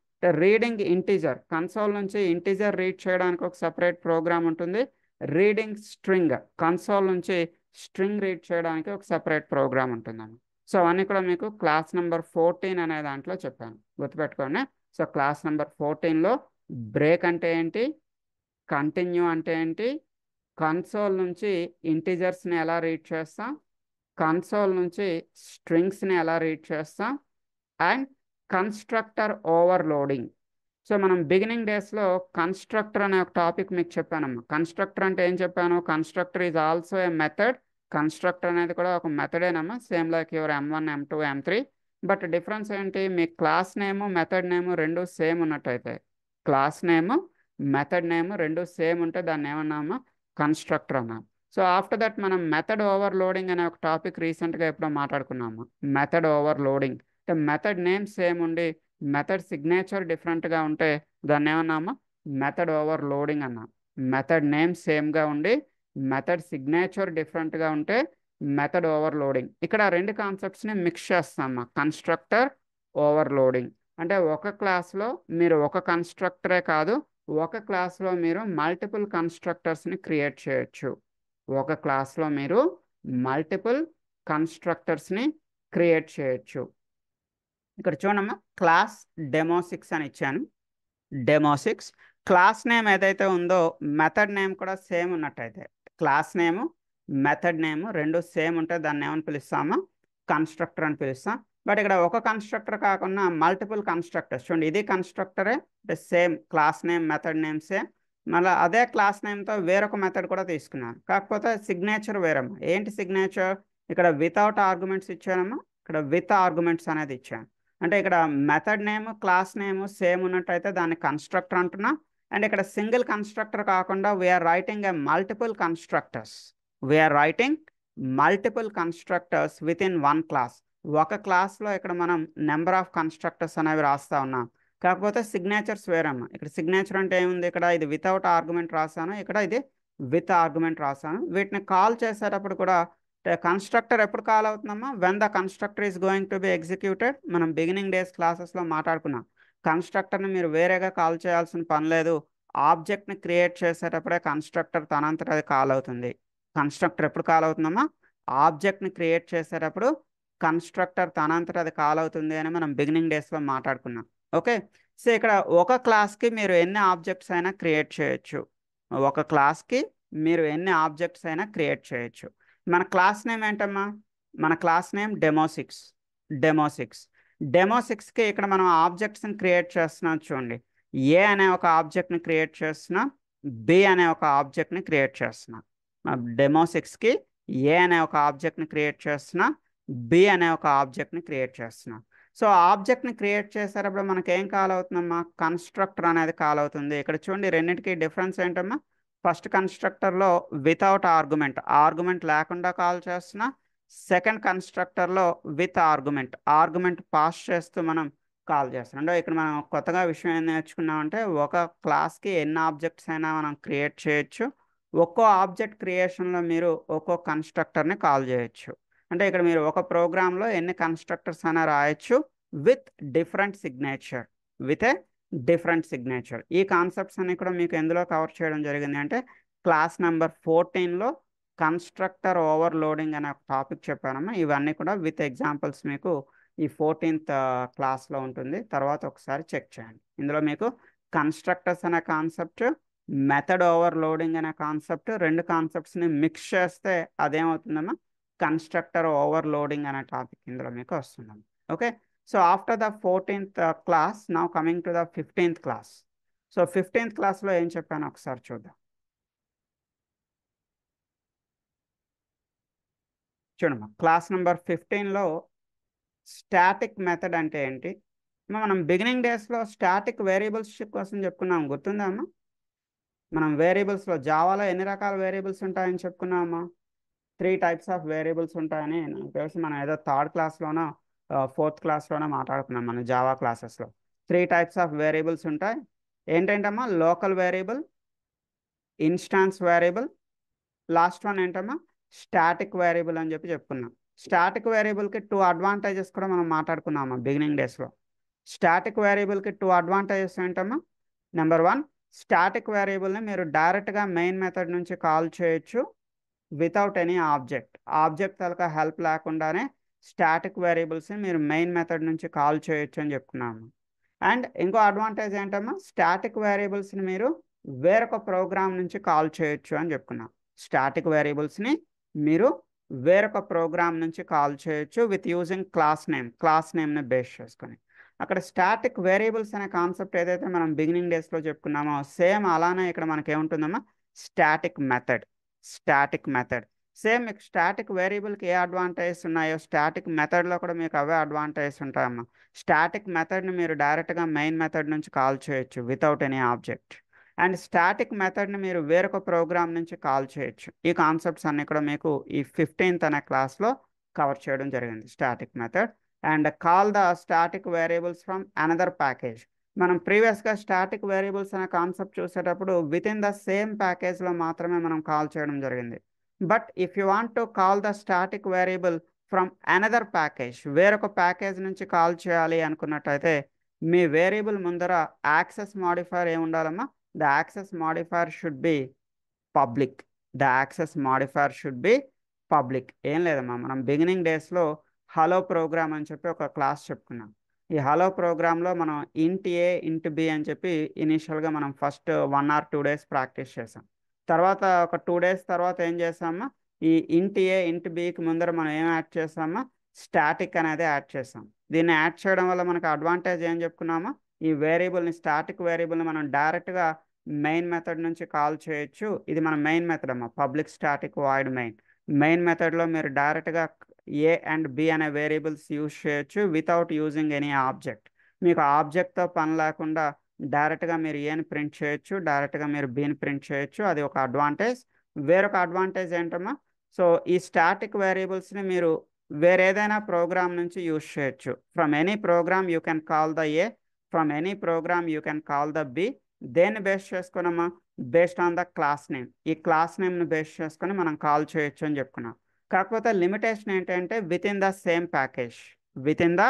A: రీడింగ్ ఇంటీజర్, కన్సోల్ నుంచి ఇంటీజర్ రీడ్ చేయడానికి ఒక సపరేట్ ప్రోగ్రామ్ ఉంటుంది. రీడింగ్ స్ట్రింగ్, కన్సోల్ నుంచి స్ట్రింగ్ రీడ్ చేయడానికి ఒక సపరేట్ ప్రోగ్రామ్ ఉంటుందండి. సో అవన్నీ కూడా మీకు క్లాస్ నెంబర్ 14 అనే దాంట్లో చెప్పాను, గుర్తుపెట్టుకోండి. సో క్లాస్ నెంబర్ 14లో బ్రేక్ అంటే ఏంటి, కంటిన్యూ అంటే ఏంటి, కన్సోల్ నుంచి ఇంటిజర్స్ని ఎలా రీడ్ చేస్తాం, కన్సోల్ నుంచి స్ట్రింగ్స్ని ఎలా రీడ్ చేస్తాం, అండ్ కన్స్ట్రక్టర్ ఓవర్లోడింగ్. సో మనం బిగినింగ్ డేస్లో కన్స్ట్రక్టర్ అనే ఒక టాపిక్ మీకు చెప్పానమ్మా. కన్స్ట్రక్టర్ అంటే ఏం చెప్పాను, constructor is also a method. Constructor అనేది కూడా ఒక మెథడేనమ్మా, same like your M1, M2, M3. But difference ఏంటి, మీ క్లాస్ నేము మెథడ్ నేము రెండు సేమ్ ఉన్నట్టయితే, క్లాస్ నేము మెథడ్ నేము రెండు సేమ్ ఉంటే దాన్ని ఏమన్నామా, కన్స్ట్రక్టర్ అన్నాం. సో ఆఫ్టర్ దట్ మనం మెథడ్ ఓవర్లోడింగ్ అనే ఒక టాపిక్ రీసెంట్గా ఎప్పుడో మాట్లాడుకున్నాము. మెథడ్ ఓవర్లోడింగ్ అంటే మెథడ్ నేమ్ సేమ్ ఉండి మెథడ్ సిగ్నేచర్ డిఫరెంట్గా ఉంటే దాన్ని ఏమన్నామా, మెథడ్ ఓవర్లోడింగ్ అన్నాం. మెథడ్ నేమ్ సేమ్గా ఉండి మెథడ్ సిగ్నేచర్ డిఫరెంట్గా ఉంటే మెథడ్ ఓవర్లోడింగ్. ఇక్కడ రెండు కాన్సెప్ట్స్ని మిక్స్ చేస్తామా, కన్స్ట్రక్టర్ ఓవర్లోడింగ్. అంటే ఒక క్లాస్లో మీరు ఒక కన్స్ట్రక్టరే కాదు, ఒక క్లాస్లో మీరు మల్టిపుల్ కన్స్ట్రక్టర్స్ని క్రియేట్ చేయొచ్చు. ఒక క్లాస్లో మీరు మల్టిపుల్ కన్స్ట్రక్టర్స్ని క్రియేట్ చేయొచ్చు. ఇక్కడ చూడమ్మా, క్లాస్ డెమో 6 అని ఇచ్చాను. డెమో 6 క్లాస్ నేమ్ ఏదైతే ఉందో మెథడ్ నేమ్ కూడా సేమ్ ఉన్నట్టయితే, క్లాస్ నేము మెథడ్ నేము రెండు సేమ్ ఉంటే దాన్ని ఏమని పిలుస్తామో, కన్స్ట్రక్టర్ అని పిలుస్తాం. బట్ ఇక్కడ ఒక కన్స్ట్రక్టర్ కాకుండా మల్టిపుల్ కన్స్ట్రక్టర్స్, చూడండి ఇది కన్స్ట్రక్టరే, అంటే same class name method name same. మళ్ళీ అదే క్లాస్ నేమ్తో వేరొక మెథడ్ కూడా తీసుకున్నాను, కాకపోతే సిగ్నేచర్ వేరమ్మా. ఏంటి సిగ్నేచర్, ఇక్కడ వితౌట్ ఆర్గ్యుమెంట్స్ ఇచ్చానమ్మా, ఇక్కడ విత్ ఆర్గ్యుమెంట్స్ అనేది ఇచ్చాను. అంటే ఇక్కడ method name class name same ఉన్నట్టయితే దాన్ని కన్స్ట్రక్టర్ అంటున్నా. అండ్ ఇక్కడ సింగిల్ కన్స్ట్రక్టర్ కాకుండా we are writing a multiple constructors, we are writing multiple constructors with in one class. ఒక క్లాస్లో ఇక్కడ మనం నెంబర్ ఆఫ్ కన్స్ట్రక్టర్స్ అనేవి రాస్తా ఉన్నాం, కాకపోతే సిగ్నేచర్స్ వేరమ్మా. ఇక్కడ సిగ్నేచర్ అంటే ఏముంది, ఇక్కడ ఇది వితౌట్ ఆర్గ్యుమెంట్ రాసాను, ఇక్కడ ఇది విత్ ఆర్గ్యుమెంట్ రాసాను. వీటిని కాల్ చేసేటప్పుడు కూడా కన్స్ట్రక్టర్ ఎప్పుడు కాల్ అవుతుందమ్మా, when the constructor is going to be executed. మనం బిగినింగ్ డేస్ క్లాసెస్లో మాట్లాడుకున్నాం, కన్స్ట్రక్టర్ని మీరు వేరేగా కాల్ చేయాల్సిన పని లేదు, ఆబ్జెక్ట్ని క్రియేట్ చేసేటప్పుడే కన్స్ట్రక్టర్ తనంతట అది కాల్ అవుతుంది. కన్స్ట్రక్టర్ ఎప్పుడు కాల్ అవుతుందమ్మా, ఆబ్జెక్ట్ని క్రియేట్ చేసేటప్పుడు కన్స్ట్రక్టర్ తనంతట అది కాల్ అవుతుంది అని మనం బిగినింగ్ డేస్లో మాట్లాడుకున్నాం. ఓకే. సో ఇక్కడ ఒక క్లాస్కి మీరు ఎన్ని ఆబ్జెక్ట్స్ అయినా క్రియేట్ చేయొచ్చు, ఒక క్లాస్కి మీరు ఎన్ని ఆబ్జెక్ట్స్ అయినా క్రియేట్ చేయొచ్చు. మన క్లాస్ నేమ్ ఏంటమ్మా, మన క్లాస్ నేమ్ డెమో 6. డెమో 6కి ఇక్కడ మనం ఆబ్జెక్ట్స్ని క్రియేట్ చేస్తున్నాం. చూడండి, ఏ అనే ఒక ఆబ్జెక్ట్ని క్రియేట్ చేస్తున్నాం, బి అనే ఒక ఆబ్జెక్ట్ని క్రియేట్ చేస్తున్నాం. డెమో 6కి ఏ అనే ఒక ఆబ్జెక్ట్ని క్రియేట్ చేస్తున్నా, బి అనే ఒక ఆబ్జెక్ట్ని క్రియేట్ చేస్తున్నా. సో ఆబ్జెక్ట్ని క్రియేట్ చేసేటప్పుడు మనకి ఏం కాల్ అవుతుందమ్మా, కన్స్ట్రక్టర్ అనేది కాల్ అవుతుంది. ఇక్కడ చూడండి రెండింటికి డిఫరెన్స్ ఏంటమ్మా, ఫస్ట్ కన్స్ట్రక్టర్లో వితౌట్ ఆర్గ్యుమెంట్, ఆర్గ్యుమెంట్ లేకుండా కాల్ చేస్తున్నా. సెకండ్ కన్స్ట్రక్టర్లో విత్ ఆర్గ్యుమెంట్, ఆర్గ్యుమెంట్ పాస్ చేస్తూ మనం కాల్ చేస్తున్నాం. అంటే ఇక్కడ మనం కొత్తగా విషయం ఏం నేర్చుకున్నామంటే ఒక క్లాస్కి ఎన్ని ఆబ్జెక్ట్స్ అయినా మనం క్రియేట్ చేయొచ్చు, ఒక్కో ఆబ్జెక్ట్ క్రియేషన్లో మీరు ఒక్కో కన్స్ట్రక్టర్ని కాల్ చేయొచ్చు. అంటే ఇక్కడ మీరు ఒక ప్రోగ్రాంలో ఎన్ని కన్స్ట్రక్టర్స్ అయినా రాయొచ్చు with different signature, with a different signature. ఈ కాన్సెప్ట్స్ అన్ని కూడా మీకు ఎందులో కవర్ చేయడం జరిగింది అంటే క్లాస్ నెంబర్ 14లో కన్స్ట్రక్టర్ ఓవర్లోడింగ్ అనే ఒక టాపిక్ చెప్పానమ్మా. ఇవన్నీ కూడా విత్ ఎగ్జాంపుల్స్ మీకు ఈ 14th క్లాస్లో ఉంటుంది, తర్వాత ఒకసారి చెక్ చేయండి. ఇందులో మీకు కన్స్ట్రక్టర్స్ అనే కాన్సెప్ట్, మెథడ్ ఓవర్లోడింగ్ అనే కాన్సెప్ట్, రెండు కాన్సెప్ట్స్ని మిక్స్ చేస్తే అదేమవుతుందమ్మా, కన్స్ట్రక్టర్ ఓవర్లోడింగ్ అనే టాపిక్ ఇందులో మీకు వస్తుంది. Okay, so after the 14th class now coming to the 15th class. So 15th క్లాస్లో ఏం చెప్పాను ఒకసారి చూద్దాం. చూడమ్మా, క్లాస్ నెంబర్ 15లో స్టాటిక్ మెథడ్ అంటే ఏంటి, మనం బిగినింగ్ డేస్లో స్టాటిక్ వేరియబుల్స్ కోసం చెప్పుకున్నాం, గుర్తుందా అమ్మా? మనం వేరియబుల్స్లో జావాలో ఎన్ని రకాల వేరియబుల్స్ ఉంటాయని చెప్పుకున్నామా? 3 types ఆఫ్ వేరియబుల్స్ ఉంటాయని నాకు తెలిసి మనం ఏదో థర్డ్ క్లాస్లోనో 4th క్లాస్లోనో మాట్లాడుకున్నాం మన జావా క్లాసెస్లో. 3 types ఆఫ్ వేరియబుల్స్ ఉంటాయి. ఏంటంటమ్మా? Local variable, instance variable, last one ఏంటమ్మా? స్టాటిక్ వేరియబుల్ అని చెప్పి చెప్పుకున్నాం. స్టాటిక్ వేరియబుల్కి 2 అడ్వాంటేజెస్ కూడా మనం మాట్లాడుకున్నామా బిగినింగ్ డేస్లో. స్టాటిక్ వేరియబుల్కి 2 అడ్వాంటేజెస్ ఏంటమ్మా? నెంబర్ 1, స్టాటిక్ వేరియబుల్ని మీరు డైరెక్ట్గా మెయిన్ మెథడ్ నుంచి కాల్ చేయొచ్చు వితౌట్ ఎనీ ఆబ్జెక్ట్. ఆబ్జెక్ట్ తలక హెల్ప్ లేకుండానే స్టాటిక్ వేరియబుల్స్ని మీరు మెయిన్ మెథడ్ నుంచి కాల్ చేయొచ్చు అని చెప్పుకున్నాము. అండ్ ఇంకో అడ్వాంటేజ్ ఏంటమ్మా? స్టాటిక్ వేరియబుల్స్ని మీరు వేరొక ప్రోగ్రామ్ నుంచి కాల్ చేయొచ్చు అని చెప్పుకున్నాం. స్టాటిక్ వేరియబుల్స్ని మీరు వేరొక ప్రోగ్రామ్ నుంచి కాల్ చేయొచ్చు విత్ యూజింగ్ క్లాస్ నేమ్ని బేస్ చేసుకొని. అక్కడ స్టాటిక్ వేరియబుల్స్ అనే కాన్సెప్ట్ ఏదైతే మనం బిగినింగ్ డేస్లో చెప్పుకున్నామో సేమ్ అలానే ఇక్కడ మనకి ఏముంటుందమ్మా? Static method. Static method same. మీకు స్టాటిక్ వేరియబుల్కి ఏ అడ్వాంటేజెస్ ఉన్నాయో స్టాటిక్ మెథడ్లో కూడా మీకు అవే అడ్వాంటేజెస్ ఉంటాయమ్మా. స్టాటిక్ మెథడ్ని మీరు డైరెక్ట్గా మెయిన్ మెథడ్ నుంచి కాల్ చేయొచ్చు without any object. And static మెథడ్ని మీరు వేరొక ప్రోగ్రామ్ నుంచి కాల్ చేయొచ్చు. ఈ కాన్సెప్ట్స్ అన్ని కూడా మీకు ఈ 15th అనే క్లాస్లో కవర్ చేయడం జరిగింది. Static method and call the static variables from another package. మనం ప్రీవియస్గా స్టాటిక్ వేరియబుల్స్ అనే కాన్సెప్ట్ చూసేటప్పుడు విత్ ఇన్ ద సేమ్ ప్యాకేజ్లో మాత్రమే మనం కాల్ చేయడం జరిగింది. But if you want to call the static variable from another package, వేరొక ప్యాకేజ్ నుంచి కాల్ చేయాలి అనుకున్నట్టయితే మీ వేరియబుల్ ముందర యాక్సెస్ మాడిఫైర్ ఏమి ఉండాలమ్మా? The access modifier should be public. The access modifier should be public. ఏం లేదమ్మా, మనం బిగినింగ్ డేస్లో హలో ప్రోగ్రామ్ అని చెప్పి ఒక క్లాస్ చెప్పుకున్నాం. ఈ హలో ప్రోగ్రాంలో మనం ఇంట్ ఏ ఇంట్ బి అని చెప్పి ఇనీషియల్గా మనం ఫస్ట్ 1 or 2 days ప్రాక్టీస్ చేసాం. తర్వాత ఒక 2 days తర్వాత ఏం చేసామా? ఈ ఇంట్ ఏ ఇంట్ బికి ముందర మనం ఏం యాడ్ చేసామా? స్టాటిక్ అనేది యాడ్ చేసాం. దీన్ని యాడ్ చేయడం వల్ల మనకు అడ్వాంటేజ్ ఏం చెప్పుకున్నామా? ఈ వేరియబుల్ని స్టాటిక్ వేరియబుల్ని మనం డైరెక్ట్గా మెయిన్ మెథడ్ నుంచి కాల్ చేయొచ్చు. ఇది మన మెయిన్ మెథడ్ అమ్మా, public static void main. Main మెథడ్లో మీరు డైరెక్ట్గా ఏ అండ్ బి అనే వేరియబుల్స్ యూజ్ చేయొచ్చు వితౌట్ యూజింగ్ ఎనీ ఆబ్జెక్ట్. మీకు ఆబ్జెక్ట్తో పని లేకుండా డైరెక్ట్గా మీరు ఏని ప్రింట్ చేయొచ్చు, డైరెక్ట్గా మీరు బిని ప్రింట్ చేయొచ్చు. అది ఒక అడ్వాంటేజ్. వేరొక అడ్వాంటేజ్ ఏంటమ్మా? సో ఈ స్టాటిక్ వేరియబుల్స్ని మీరు వేరేదైనా ప్రోగ్రామ్ నుంచి యూజ్ చేయొచ్చు. From any program you can call the A, from any program you can call the B. దేన్ని బేస్ చేసుకున్నామా? Based on the class name. ఈ క్లాస్ నేమ్ని బేస్ చేసుకొని మనం కాల్ చేయొచ్చు అని చెప్పుకున్నాం. కాకపోతే లిమిటేషన్ ఏంటంటే within the same package. Within the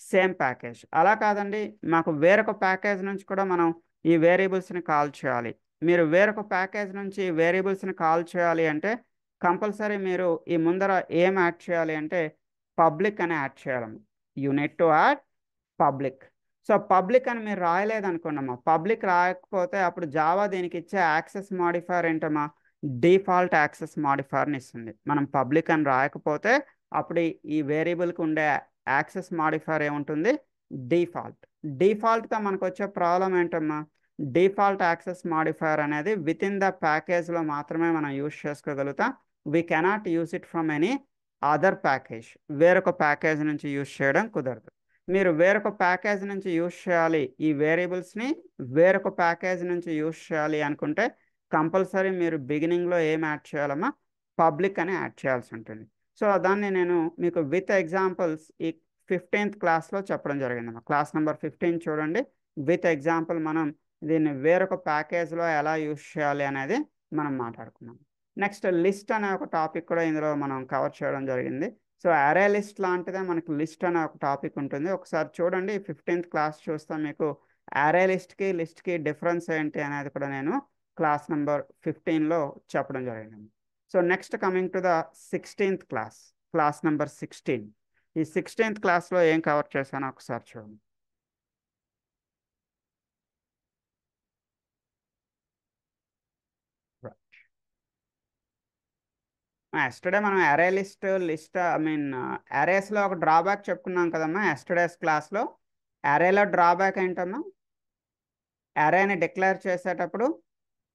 A: same package. అలా కాదండి, మాకు వేరొక ప్యాకేజ్ నుంచి కూడా మనం ఈ వేరియబుల్స్ని కాల్ చేయాలి. మీరు వేరొక ప్యాకేజ్ నుంచి వేరియబుల్స్ని కాల్ చేయాలి అంటే కంపల్సరీ మీరు ఈ ముందర ఏం యాడ్ చేయాలి అంటే పబ్లిక్ అని యాడ్ చేయాలమ్మా. You need to add public. So public అని మీరు రాయలేదు అనుకోండమ్మా, పబ్లిక్ రాయకపోతే అప్పుడు జావా దీనికి ఇచ్చే యాక్సెస్ మాడిఫైర్ ఏంటమ్మా? డిఫాల్ట్ యాక్సెస్ మాడిఫైర్ని ఇస్తుంది. మనం పబ్లిక్ అని రాయకపోతే అప్పుడు ఈ వేరియబుల్కి ఉండే యాక్సెస్ మాడిఫైర్ ఏముంటుంది? డిఫాల్ట్. డిఫాల్ట్గా మనకు వచ్చే ప్రాబ్లం ఏంటమ్మా? డిఫాల్ట్ యాక్సెస్ మాడిఫైర్ అనేది విత్ ఇన్ ద ప్యాకేజ్లో మాత్రమే మనం యూజ్ చేసుకోగలుగుతాం. We cannot use it from any other package. వేరొక ప్యాకేజ్ నుంచి యూజ్ చేయడం కుదరదు. మీరు వేరొక ప్యాకేజ్ నుంచి యూజ్ చేయాలి, ఈ వేరియబుల్స్ని వేరొక ప్యాకేజ్ నుంచి యూజ్ చేయాలి అనుకుంటే కంపల్సరీ మీరు బిగినింగ్లో ఏం యాడ్ చేయాలమ్మా? పబ్లిక్ అని యాడ్ చేయాల్సి ఉంటుంది. సో దాన్ని నేను మీకు విత్ ఎగ్జాంపుల్స్ ఈ 15th క్లాస్లో చెప్పడం జరిగిందమ్మా. క్లాస్ నెంబర్ 15 చూడండి. విత్ ఎగ్జాంపుల్ మనం దీన్ని వేరొక ప్యాకేజ్లో ఎలా యూజ్ చేయాలి అనేది మనం మాట్లాడుకున్నాం. నెక్స్ట్ లిస్ట్ అనే ఒక టాపిక్ కూడా ఇందులో మనం కవర్ చేయడం జరిగింది. సో అరే లిస్ట్ లాంటిదే మనకు లిస్ట్ అనే ఒక టాపిక్ ఉంటుంది. ఒకసారి చూడండి, 15th క్లాస్ చూస్తాం. మీకు అరే లిస్ట్కి డిఫరెన్స్ ఏంటి అనేది కూడా నేను క్లాస్ నెంబర్ 15లో చెప్పడం జరిగింది. So next coming to the 16th class, class number 16. ఈ 16th క్లాస్లో ఏం కవర్ చేశానో ఒకసారి చూడండి. ఎస్టర్డే మనం అరే లిస్ట్ అరేస్లో ఒక డ్రాబ్యాక్ చెప్పుకున్నాం కదమ్మా ఎస్టర్డేస్ క్లాస్లో. అరేలో డ్రాబ్యాక్ ఏంటమ్మా? అరేని డిక్లేర్ చేసేటప్పుడు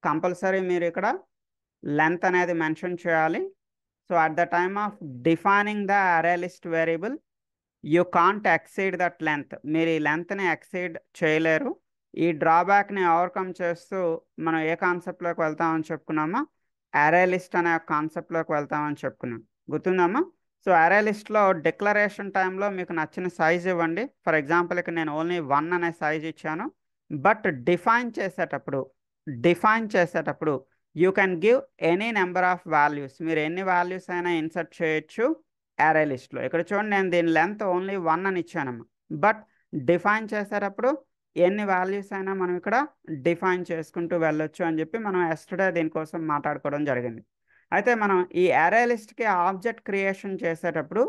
A: కంపల్సరీ మీరు ఇక్కడ లెంత్ అనేది మెన్షన్ చేయాలి. So at the time of defining the అరే list variable you can't exceed that length. మీరు ఈ లెంత్ని ఎక్సీడ్ చేయలేరు. ఈ డ్రాబ్యాక్ని ఓవర్కమ్ చేస్తూ మనం ఏ కాన్సెప్ట్లోకి వెళ్తామని చెప్పుకున్నామా? అరే లిస్ట్ అనే కాన్సెప్ట్లోకి వెళ్తామని చెప్పుకున్నాం. గుర్తుందమ్మా? సో అరే లిస్ట్లో డిక్లరేషన్ టైంలో మీకు నచ్చిన సైజ్ ఇవ్వండి. ఫర్ ఎగ్జాంపుల్ ఇక్కడ నేను ఓన్లీ 1 అనే సైజ్ ఇచ్చాను. బట్ డిఫైన్ చేసేటప్పుడు you can give any number of values. మీరు ఎన్ని వాల్యూస్ అయినా ఇన్సర్ట్ చేయొచ్చు అరే లిస్ట్లో. ఇక్కడ చూడండి, నేను దీని లెంత్ ఓన్లీ 1 అని ఇచ్చానమ్మా. బట్ డిఫైన్ చేసేటప్పుడు ఎన్ని వాల్యూస్ అయినా మనం ఇక్కడ డిఫైన్ చేసుకుంటూ వెళ్ళొచ్చు అని చెప్పి మనం ఎస్టర్డే దీనికోసం మాట్లాడుకోవడం జరిగింది. అయితే మనం ఈ అరే లిస్ట్కి ఆబ్జెక్ట్ క్రియేషన్ చేసేటప్పుడు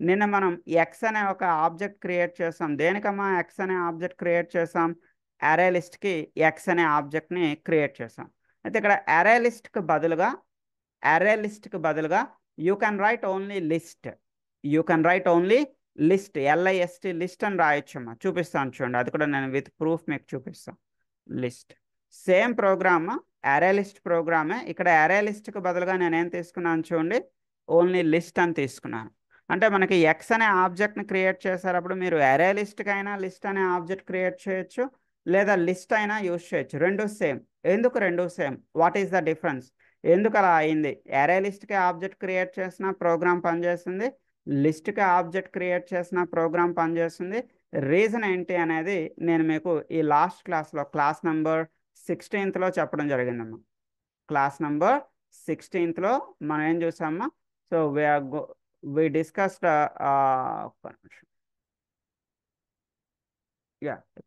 A: నిన్న మనం ఎక్స్ అనే ఒక ఆబ్జెక్ట్ క్రియేట్ చేసాం. దేనికమ్మా ఎక్స్ అనే ఆబ్జెక్ట్ క్రియేట్ చేసాం? అరే లిస్ట్కి ఎక్స్ అనే ఆబ్జెక్ట్ని క్రియేట్ చేసాం. అయితే ఇక్కడ అరే లిస్ట్కి బదులుగా you can write only list. LIST list అని రాయొచ్చమ్మా. చూపిస్తాను చూడండి, అది కూడా నేను విత్ ప్రూఫ్ మీకు చూపిస్తాను. List same program, array list ప్రోగ్రామే. ఇక్కడ అరే లిస్ట్కి బదులుగా నేను ఏం తీసుకున్నాను చూడండి, ఓన్లీ లిస్ట్ అని తీసుకున్నాను. అంటే మనకి ఎక్స్ అనే ఆబ్జెక్ట్ని క్రియేట్ చేసేటప్పుడు మీరు అరే లిస్ట్కి అయినా లిస్ట్ అనే ఆబ్జెక్ట్ క్రియేట్ చేయొచ్చు, లేదా లిస్ట్ అయినా యూజ్ చేయొచ్చు. రెండు సేమ్. ఎందుకు రెండు same? What is the difference? ఎందుకు అలా అయింది? అరే లిస్ట్కి ఆబ్జెక్ట్ క్రియేట్ చేసిన ప్రోగ్రామ్ పనిచేస్తుంది, లిస్ట్కి ఆబ్జెక్ట్ క్రియేట్ చేసిన ప్రోగ్రామ్ పనిచేస్తుంది. రీజన్ ఏంటి అనేది నేను మీకు ఈ లాస్ట్ క్లాస్లో క్లాస్ నెంబర్ 16లో చెప్పడం జరిగిందమ్మా. క్లాస్ నెంబర్ 16లో మనం ఏం చూసామా? So we discussed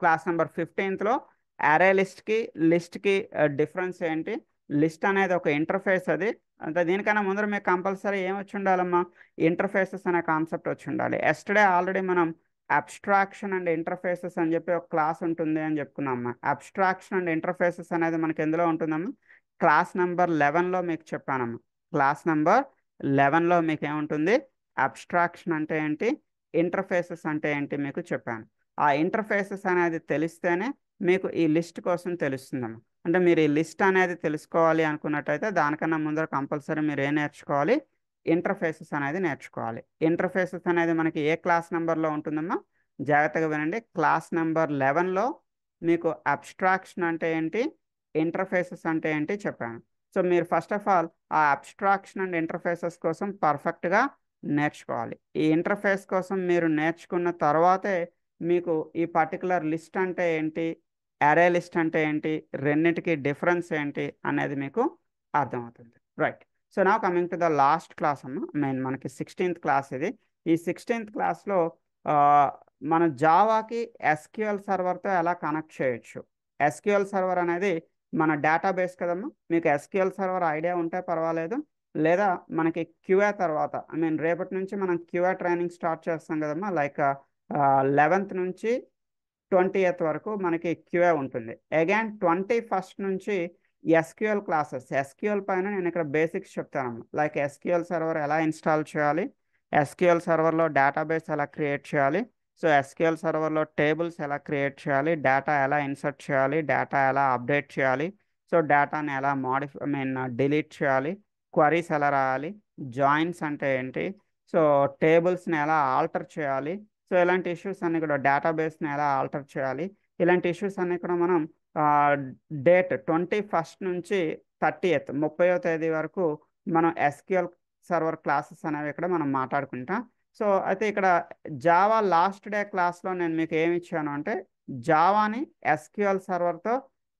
A: class number 15లో అరే లిస్ట్కి డిఫరెన్స్ ఏంటి? లిస్ట్ అనేది ఒక ఇంటర్ఫేస్. అది అంటే దీనికన్నా ముందర మీకు కంపల్సరీ ఏం వచ్చి ఉండాలమ్మా? ఇంటర్ఫేసెస్ అనే కాన్సెప్ట్ వచ్చి ఉండాలి. ఎస్టర్డే ఆల్రెడీ మనం అబ్స్ట్రాక్షన్ అండ్ ఇంటర్ఫేసెస్ అని చెప్పి ఒక క్లాస్ ఉంటుంది అని చెప్పుకున్నామమ్మా. అబ్స్ట్రాక్షన్ అండ్ ఇంటర్ఫేసెస్ అనేది మనకి ఎందులో ఉంటుందమ్మా? క్లాస్ నెంబర్ 11లో మీకు చెప్పానమ్మా. క్లాస్ నెంబర్ 11లో మీకు ఏముంటుంది? అబ్స్ట్రాక్షన్ అంటే ఏంటి, ఇంటర్ఫేసెస్ అంటే ఏంటి మీకు చెప్పాను. ఆ ఇంటర్ఫేసెస్ అనేది తెలిస్తేనే మీకు ఈ లిస్ట్ కోసం తెలుస్తుందమ్మా. అంటే మీరు ఈ లిస్ట్ అనేది తెలుసుకోవాలి అనుకున్నట్టయితే దానికన్నా ముందర కంపల్సరీ మీరు ఏం నేర్చుకోవాలి? ఇంటర్ఫేసెస్ అనేది నేర్చుకోవాలి. ఇంటర్ఫేసెస్ అనేది మనకి ఏ క్లాస్ నెంబర్లో ఉంటుందమ్మా? జాగ్రత్తగా వినండి. క్లాస్ నెంబర్ 11లో మీకు అబ్స్ట్రాక్షన్ అంటే ఏంటి, ఇంటర్ఫేసెస్ అంటే ఏంటి చెప్పాను. సో మీరు ఫస్ట్ ఆఫ్ ఆల్ ఆ అబ్స్ట్రాక్షన్ అండ్ ఇంటర్ఫేసెస్ కోసం పర్ఫెక్ట్గా నేర్చుకోవాలి. ఈ ఇంటర్ఫేస్ కోసం మీరు నేర్చుకున్న తర్వాతే మీకు ఈ పర్టికులర్ లిస్ట్ అంటే ఏంటి, అరే లిస్ట్ అంటే ఏంటి, రెండింటికి డిఫరెన్స్ ఏంటి అనేది మీకు అర్థమవుతుంది. రైట్. సో నా coming to the last class అమ్మ. మనకి 16th క్లాస్ ఇది. ఈ 16th క్లాస్లో మన జావాకి ఎస్క్యూఎల్ సర్వర్తో ఎలా కనెక్ట్ చేయొచ్చు. ఎస్క్యూఎల్ సర్వర్ అనేది మన డేటాబేస్ కదమ్మా. మీకు ఎస్క్యూఎల్ సర్వర్ ఐడియా ఉంటే పర్వాలేదు, లేదా మనకి క్యూఏ తర్వాత రేపటి నుంచి మనం క్యూఏ ట్రైనింగ్ స్టార్ట్ చేస్తాం కదమ్మా. లైక్ 11th నుంచి 20th వరకు మనకి క్యూఏ ఉంటుంది. అగైన్ 21st నుంచి ఎస్క్యూఎల్ క్లాసెస్. ఎస్క్యూఎల్ పైన నేను ఇక్కడ బేసిక్స్ చెప్తాను. లైక్ ఎస్క్యూఎల్ సర్వర్ ఎలా ఇన్స్టాల్ చేయాలి, ఎస్క్యూఎల్ సర్వర్లో డేటాబేస్ ఎలా క్రియేట్ చేయాలి, సో ఎస్క్యూఎల్ సర్వర్లో టేబుల్స్ ఎలా క్రియేట్ చేయాలి, డేటా ఎలా ఇన్సర్ట్ చేయాలి, డేటా ఎలా అప్డేట్ చేయాలి, సో డేటాని ఎలా డిలీట్ చేయాలి, క్వరీస్ ఎలా రాయాలి, జాయిన్స్ అంటే ఏంటి, సో టేబుల్స్ని ఎలా ఆల్టర్ చేయాలి, సో ఇలాంటి ఇష్యూస్ అన్ని కూడా, డేటాబేస్ని ఎలా ఆల్టర్ చేయాలి, ఇలాంటి ఇష్యూస్ అన్ని కూడా మనం డేట్ 21st నుంచి 30th 30వ తేదీ వరకు మనం ఎస్క్యూఎల్ సర్వర్ క్లాసెస్ అనేవి ఇక్కడ మనం మాట్లాడుకుంటాం. సో అయితే ఇక్కడ జావా లాస్ట్ డే క్లాస్లో నేను మీకు ఏమి ఇచ్చాను అంటే జావాని ఎస్క్యూఎల్ సర్వర్తో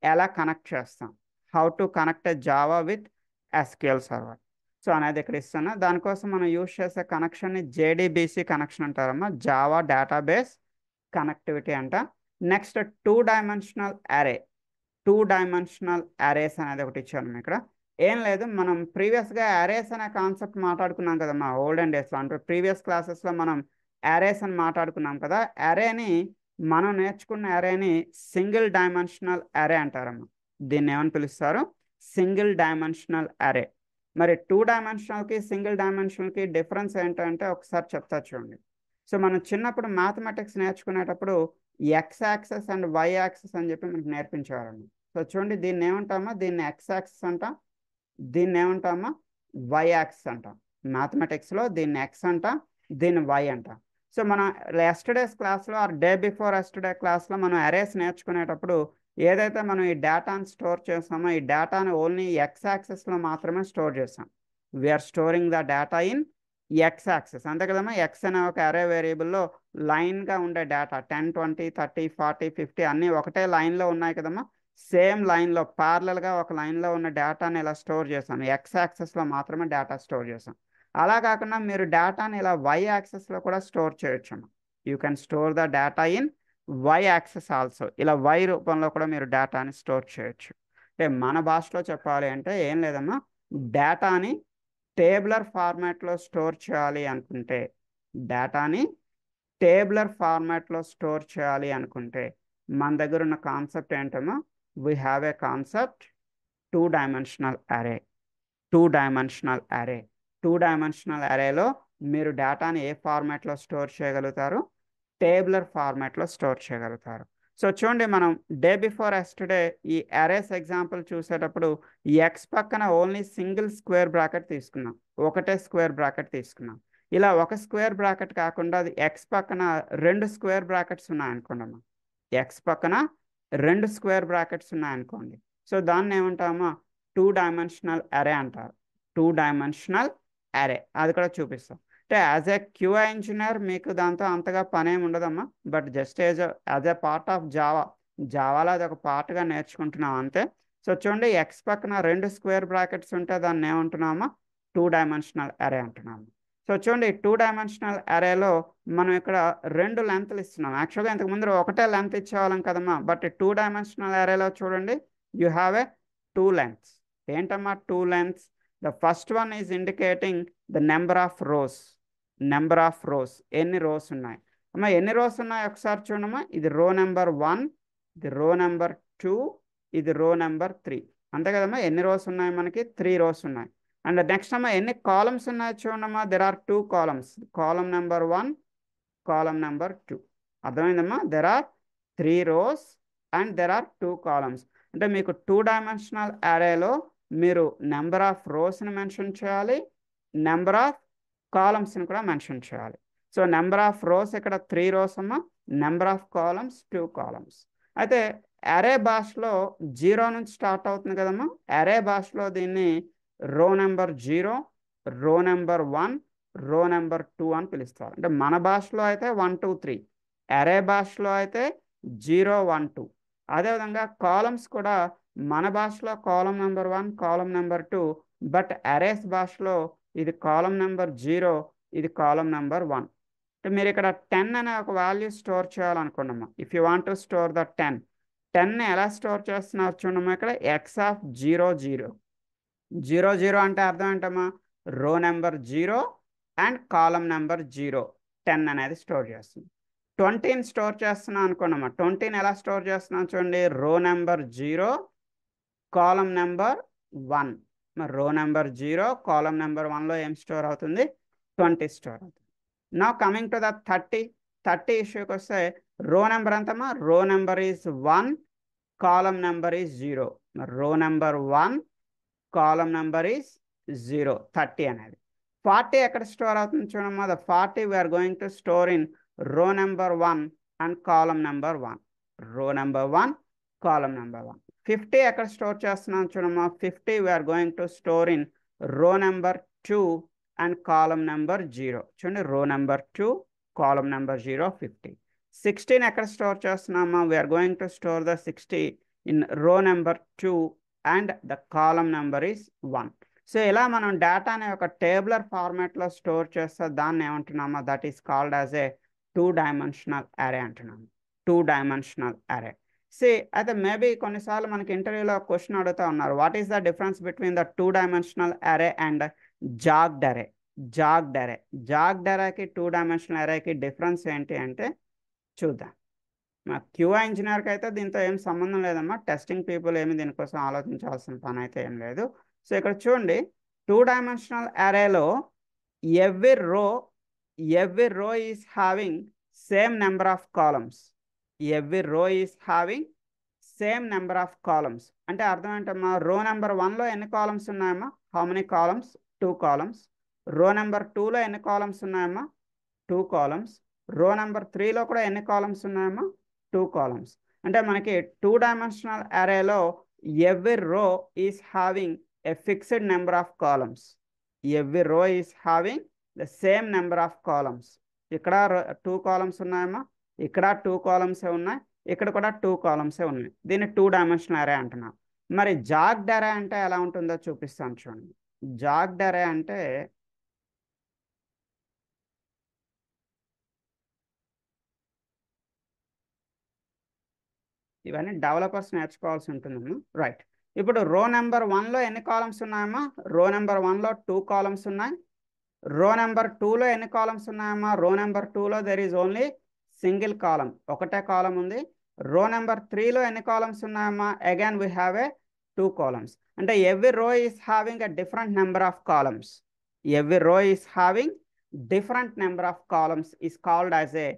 A: ఎలా కనెక్ట్ చేస్తాం, how to connect Java with SQL server, so అనేది ఇక్కడ ఇస్తాను. దానికోసం మనం యూజ్ చేసే కనెక్షన్ని JDBC కనెక్షన్ అంటారమ్మా, జావా డేటాబేస్ కనెక్టివిటీ అంట. నెక్స్ట్ 2 డైమెన్షనల్ అరేస్ అనేది ఒకటి ఇచ్చాను ఇక్కడ. ఏం లేదు, మనం ప్రీవియస్గా అరేస్ అనే కాన్సెప్ట్ మాట్లాడుకున్నాం కదమ్మా ఓల్డెన్ డేస్లో. అంటే ప్రీవియస్ క్లాసెస్లో మనం అరేస్ అని మాట్లాడుకున్నాం కదా. మనం నేర్చుకున్న అరేని సింగిల్ డైమెన్షనల్ అరే అంటారమ్మా. దీన్ని ఏమని పిలుస్తారు? సింగిల్ డైమెన్షనల్ అరే. మరి 2 డైమెన్షనల్కి సింగిల్ డైమెన్షనల్కి డిఫరెన్స్ ఏంటంటే ఒకసారి చెప్తా చూడండి. సో మనం చిన్నప్పుడు మ్యాథమెటిక్స్ నేర్చుకునేటప్పుడు X axis and Y axis అని చెప్పి మనకు నేర్పించేవారండి. సో చూడండి, దీన్ని ఏమంటామా, దీన్ని ఎక్స్ యాక్సెస్ అంటాం, దీన్ని ఏమంటామా వై యాక్సెస్ అంటాం. మ్యాథమెటిక్స్లో దీన్ని ఎక్స్ అంటాం, దీన్ని వై అంటాం. సో మనం ఎస్టర్డేస్ క్లాస్లో ఆర్ డే బిఫోర్ ఎస్టర్డే క్లాస్లో మనం అరేస్ నేర్చుకునేటప్పుడు ఏదైతే మనం ఈ డేటాను స్టోర్ చేస్తామో ఈ డేటాను ఓన్లీ ఎక్స్ యాక్సెస్లో మాత్రమే స్టోర్ చేస్తాం. We are storing the data in X axis, అంతే కదమ్మా. ఎక్స్ అనే ఒక అరే వేరియబుల్లో లైన్గా ఉండే డేటా 10, 20, 30, 40, 50 అన్నీ ఒకటే లైన్లో ఉన్నాయి కదమ్మా. సేమ్ లైన్లో ప్యారలల్గా ఒక లైన్లో ఉన్న డేటాని ఇలా స్టోర్ చేస్తాం. ఎక్స్ యాక్సెస్లో మాత్రమే డేటా స్టోర్ చేస్తాం. అలా కాకుండా మీరు డేటాని ఇలా వై యాక్సెస్లో కూడా స్టోర్ చేయొచ్చు. You can store the data in Y axis also. ఇలా వై రూపంలో కూడా మీరు డేటాని స్టోర్ చేయొచ్చు. అంటే మన భాషలో చెప్పాలి అంటే ఏం లేదమ్మా, డేటాని టేబులర్ ఫార్మాట్లో స్టోర్ చేయాలి అనుకుంటే, డేటాని టేబులర్ ఫార్మాట్లో స్టోర్ చేయాలి అనుకుంటే మన దగ్గర ఉన్న కాన్సెప్ట్ ఏంటమ్మా, we have A concept 2 dimensional అరే. 2 డైమెన్షనల్ అరే. 2 డైమెన్షనల్ అరేలో మీరు డేటాని ఏ ఫార్మాట్లో స్టోర్ చేయగలుగుతారు, టేబులర్ ఫార్మాట్లో స్టోర్ చేయగలుగుతారు. సో చూడండి, మనం డే బిఫోర్ ఎస్టర్డే ఈ అరేస్ ఎగ్జాంపుల్ చూసేటప్పుడు ఎక్స్ పక్కన ఓన్లీ సింగిల్ స్క్వేర్ బ్రాకెట్ తీసుకున్నాం, ఒకటే స్క్వేర్ బ్రాకెట్ తీసుకున్నాం. ఇలా ఒక స్క్వేర్ బ్రాకెట్ కాకుండా అది ఎక్స్ పక్కన 2 స్క్వేర్ బ్రాకెట్స్ ఉన్నాయనుకోండి. ఎక్స్ పక్కన 2 స్క్వేర్ బ్రాకెట్స్ ఉన్నాయనుకోండి. సో దాన్ని ఏమంటామా, 2 డైమెన్షనల్ అరే అంటారు. 2 డైమెన్షనల్ అరే, అది కూడా చూపిస్తాం. అంటే యాజ్ ఏ క్యూఐ ఇంజనీర్ మీకు దాంతో అంతగా పనేమి ఉండదమ్మా, but just as a part of జావాలో అది ఒక పార్ట్గా నేర్చుకుంటున్నాం అంతే. సో చూడండి, ఎక్స్ పక్కన 2 స్క్వేర్ బ్రాకెట్స్ ఉంటే దాన్ని ఏమంటున్నామా, 2 డైమెన్షనల్ అరే అంటున్నాము. సో చూడండి, 2 డైమెన్షనల్ అరేలో మనం ఇక్కడ 2 లెంత్లు ఇస్తున్నాం. యాక్చువల్గా ఇంతకు ముందు ఒకటే లెంత్ ఇచ్చేవాళ్ళం కదమ్మా, బట్ 2 డైమెన్షనల్ అరేలో చూడండి యూ హ్యావ్ ఏ 2 లెంత్స్. ఏంటమ్మా 2 lengths? The first one is indicating the number of rose. Number of rose, ఎన్ని రోస్ ఉన్నాయి అమ్మా, ఎన్ని రోస్ ఉన్నాయి ఒకసారి చూడమ్మా. ఇది రో నెంబర్ 1, ఇది రో నెంబర్ 2, ఇది రో నెంబర్ 3, అంతే కదమ్మా. ఎన్ని రోస్ ఉన్నాయి మనకి? 3 రోస్ ఉన్నాయి. అండ్ నెక్స్ట్ అమ్మా ఎన్ని కాలమ్స్ ఉన్నాయి చూడమ్మా, there are 2 columns. Column number 1, column number 2. అర్థమైందమ్మా, there are 3 rows and there are 2 columns. అంటే మీకు 2 డైమెన్షనల్ అరేలో మీరు నెంబర్ ఆఫ్ రోస్ని మెన్షన్ చేయాలి, నెంబర్ ఆఫ్ కాలమ్స్ని కూడా మెన్షన్ చేయాలి. సో నెంబర్ ఆఫ్ రోస్ ఇక్కడ 3 రోస్ అమ్మా, నెంబర్ ఆఫ్ కాలమ్స్ 2 కాలమ్స్. అయితే అరే భాషలో 0 నుంచి స్టార్ట్ అవుతుంది కదమ్మా. అరే భాషలో దీన్ని రో నెంబర్ 0, రో నెంబర్ 1, రో నెంబర్ 2 అని పిలుస్తారు. అంటే మన భాషలో అయితే 1, 2, 3, అరే భాషలో అయితే 0, 1, 2. అదేవిధంగా కాలమ్స్ కూడా మన భాషలో column number 1, column number 2, but arrays భాషలో ఇది కాలం నెంబర్ 0, ఇది కాలం నెంబర్ 1. అంటే మీరు ఇక్కడ 10 అనే ఒక వాల్యూ స్టోర్ చేయాలనుకున్నామా. If you want to store the 10ని ఎలా స్టోర్ చేస్తున్నారు చూడమ్మా. ఇక్కడ ఎక్స్ ఆఫ్ 0, 0. 0, 0 అంటే అర్థం ఏంటమ్మా, row number 0 and column number 0, 10 అనేది స్టోర్ చేస్తుంది. 20ని స్టోర్ చేస్తున్నాం అనుకున్నామా. 20ని ఎలా స్టోర్ చేస్తున్నాం చూడండి, రో నెంబర్ 0, కాలం నెంబర్ 1. మరి రో నెంబర్ 0, కాలం నెంబర్ 1లో ఏం స్టోర్ అవుతుంది, 20 స్టోర్ అవుతుంది. నా కమింగ్ టు ద 30 ఇష్యూకి వస్తే రో నెంబర్ ఎంతమ్మా, రో number is 1, column number is 0. మరి రో నెంబర్ 1, కాలం నెంబర్ ఈజ్ 0, 30 అనేది. 40 ఎక్కడ స్టోర్ అవుతుంది చూడమ్మా. The 40 we are going to store in row number 1 and column number 1. Row number 1, column number 1. 50 ఎక్కడ స్టోర్ చేస్తున్నాం చూడమ్మా. 50 we are going to store in row number 2 and column number 0. చూడండి, రో number 2, కాలం number 0, 50. 16 ఎక్కడ స్టోర్ చేస్తున్నామా. We are going to store the 60 in row number 2 and the column number is 1. So ఇలా మనం డేటాని ఒక టేబులర్ ఫార్మాట్లో స్టోర్ చేస్తే దాన్ని ఏమంటున్నామా, that is called as a 2 dimensional array అంటున్నాము. 2 డైమెన్షనల్ అరే. అయితే మేబీ కొన్నిసార్లు మనకి ఇంటర్వ్యూలో క్వశ్చన్ అడుగుతూ ఉన్నారు, what is the difference between the 2 dimensional అరే అండ్ జాగ్డ్ అరే. జాగ్డ్ అరేకి 2 డైమెన్షనల్ అరేకి డిఫరెన్స్ ఏంటి అంటే చూద్దాం. మా క్యూఐ ఇంజనీర్కి అయితే దీంతో ఏం సంబంధం లేదమ్మా. టెస్టింగ్ పీపుల్ ఏమి దీనికోసం ఆలోచించాల్సిన పని అయితే ఏం లేదు. సో ఇక్కడ చూడండి, 2 డైమెన్షనల్ అరేలో every row every row is having same number of columns. Every row is having same number of columns అంటే అర్థం ఏంటమ్మా? రో నెంబర్ 1లో ఎన్ని కాలమ్స్ ఉన్నాయమ్మా? How many columns? 2 columns. Row number 2లో ఎన్ని కాలమ్స్ ఉన్నాయమ్మా? 2 కాలమ్స్. రో నెంబర్ 3లో కూడా ఎన్ని కాలమ్స్ ఉన్నాయమ్మా? 2 కాలమ్స్. అంటే మనకి 2 డైమెన్షనల్ అరేలో every row is having a fixed number of columns. Every row is having the same number of columns. ఇక్కడ 2 కాలమ్స్ ఉన్నాయమ్మా, ఇక్కడ 2 కాలమ్సే ఉన్నాయి, ఇక్కడ కూడా 2 కాలమ్సే ఉన్నాయి. దీన్ని 2 డైమెన్షనల్ అరే అంటున్నాం. మరి జాగ్డ్ అరే అంటే ఎలా ఉంటుందో చూపిస్తాను చూడండి. జాగ్డ్ అరే అంటే ఇవన్నీ డెవలపర్స్ నేర్చుకోవాల్సి ఉంటుందమ్మా. రైట్. ఇప్పుడు రో నెంబర్ 1లో ఎన్ని కాలమ్స్ ఉన్నాయమ్మా? రో నెంబర్ 1లో 2 కాలమ్స్ ఉన్నాయి. రో నెంబర్ 2లో ఎన్ని కాలమ్స్ ఉన్నాయమ్మా? రో నెంబర్ 2లో there is only single column, ఒకటే కాలం ఉంది. రో నెంబర్ 3లో ఎన్ని కాలమ్స్ ఉన్నాయమ్మా? Again we have a 2 columns. అంటే every row is having a different number of columns. Every row is having different number of columns is called as a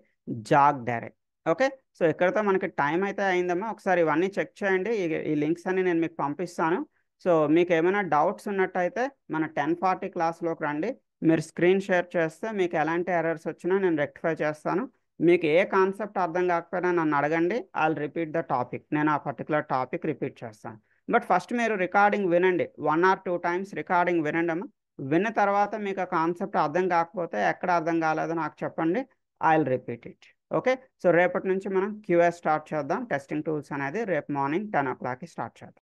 A: jagged array. Okay. So ఇక్కడతో మనకి time అయితే అయిందమ్మా. ఒకసారి ఇవన్నీ check చేయండి. ఈ links అన్ని నేను మీకు పంపిస్తాను. సో మీకు ఏమైనా డౌట్స్ ఉన్నట్టయితే మన 10:40 క్లాస్లోకి రండి. మీరు స్క్రీన్ షేర్ చేస్తే మీకు ఎలాంటి ఎర్రర్స్ వచ్చినా నేను రెక్టిఫై చేస్తాను. మీకు ఏ కాన్సెప్ట్ అర్థం కాకపోయినా నన్ను అడగండి. I'll repeat the topic. నేను ఆ పర్టికులర్ టాపిక్ రిపీట్ చేస్తాను. బట్ ఫస్ట్ మీరు రికార్డింగ్ వినండి. 1 or 2 టైమ్స్ రికార్డింగ్ వినండి అమ్మా. విన్న తర్వాత మీకు ఆ కాన్సెప్ట్ అర్థం కాకపోతే, ఎక్కడ అర్థం కాలేదో నాకు చెప్పండి. I'll repeat it. Okay. So రేపటి నుంచి మనం క్యూఎస్ స్టార్ట్ చేద్దాం. టెస్టింగ్ టూల్స్ అనేది రేపు మార్నింగ్ 10 o'clockకి స్టార్ట్ చేద్దాం.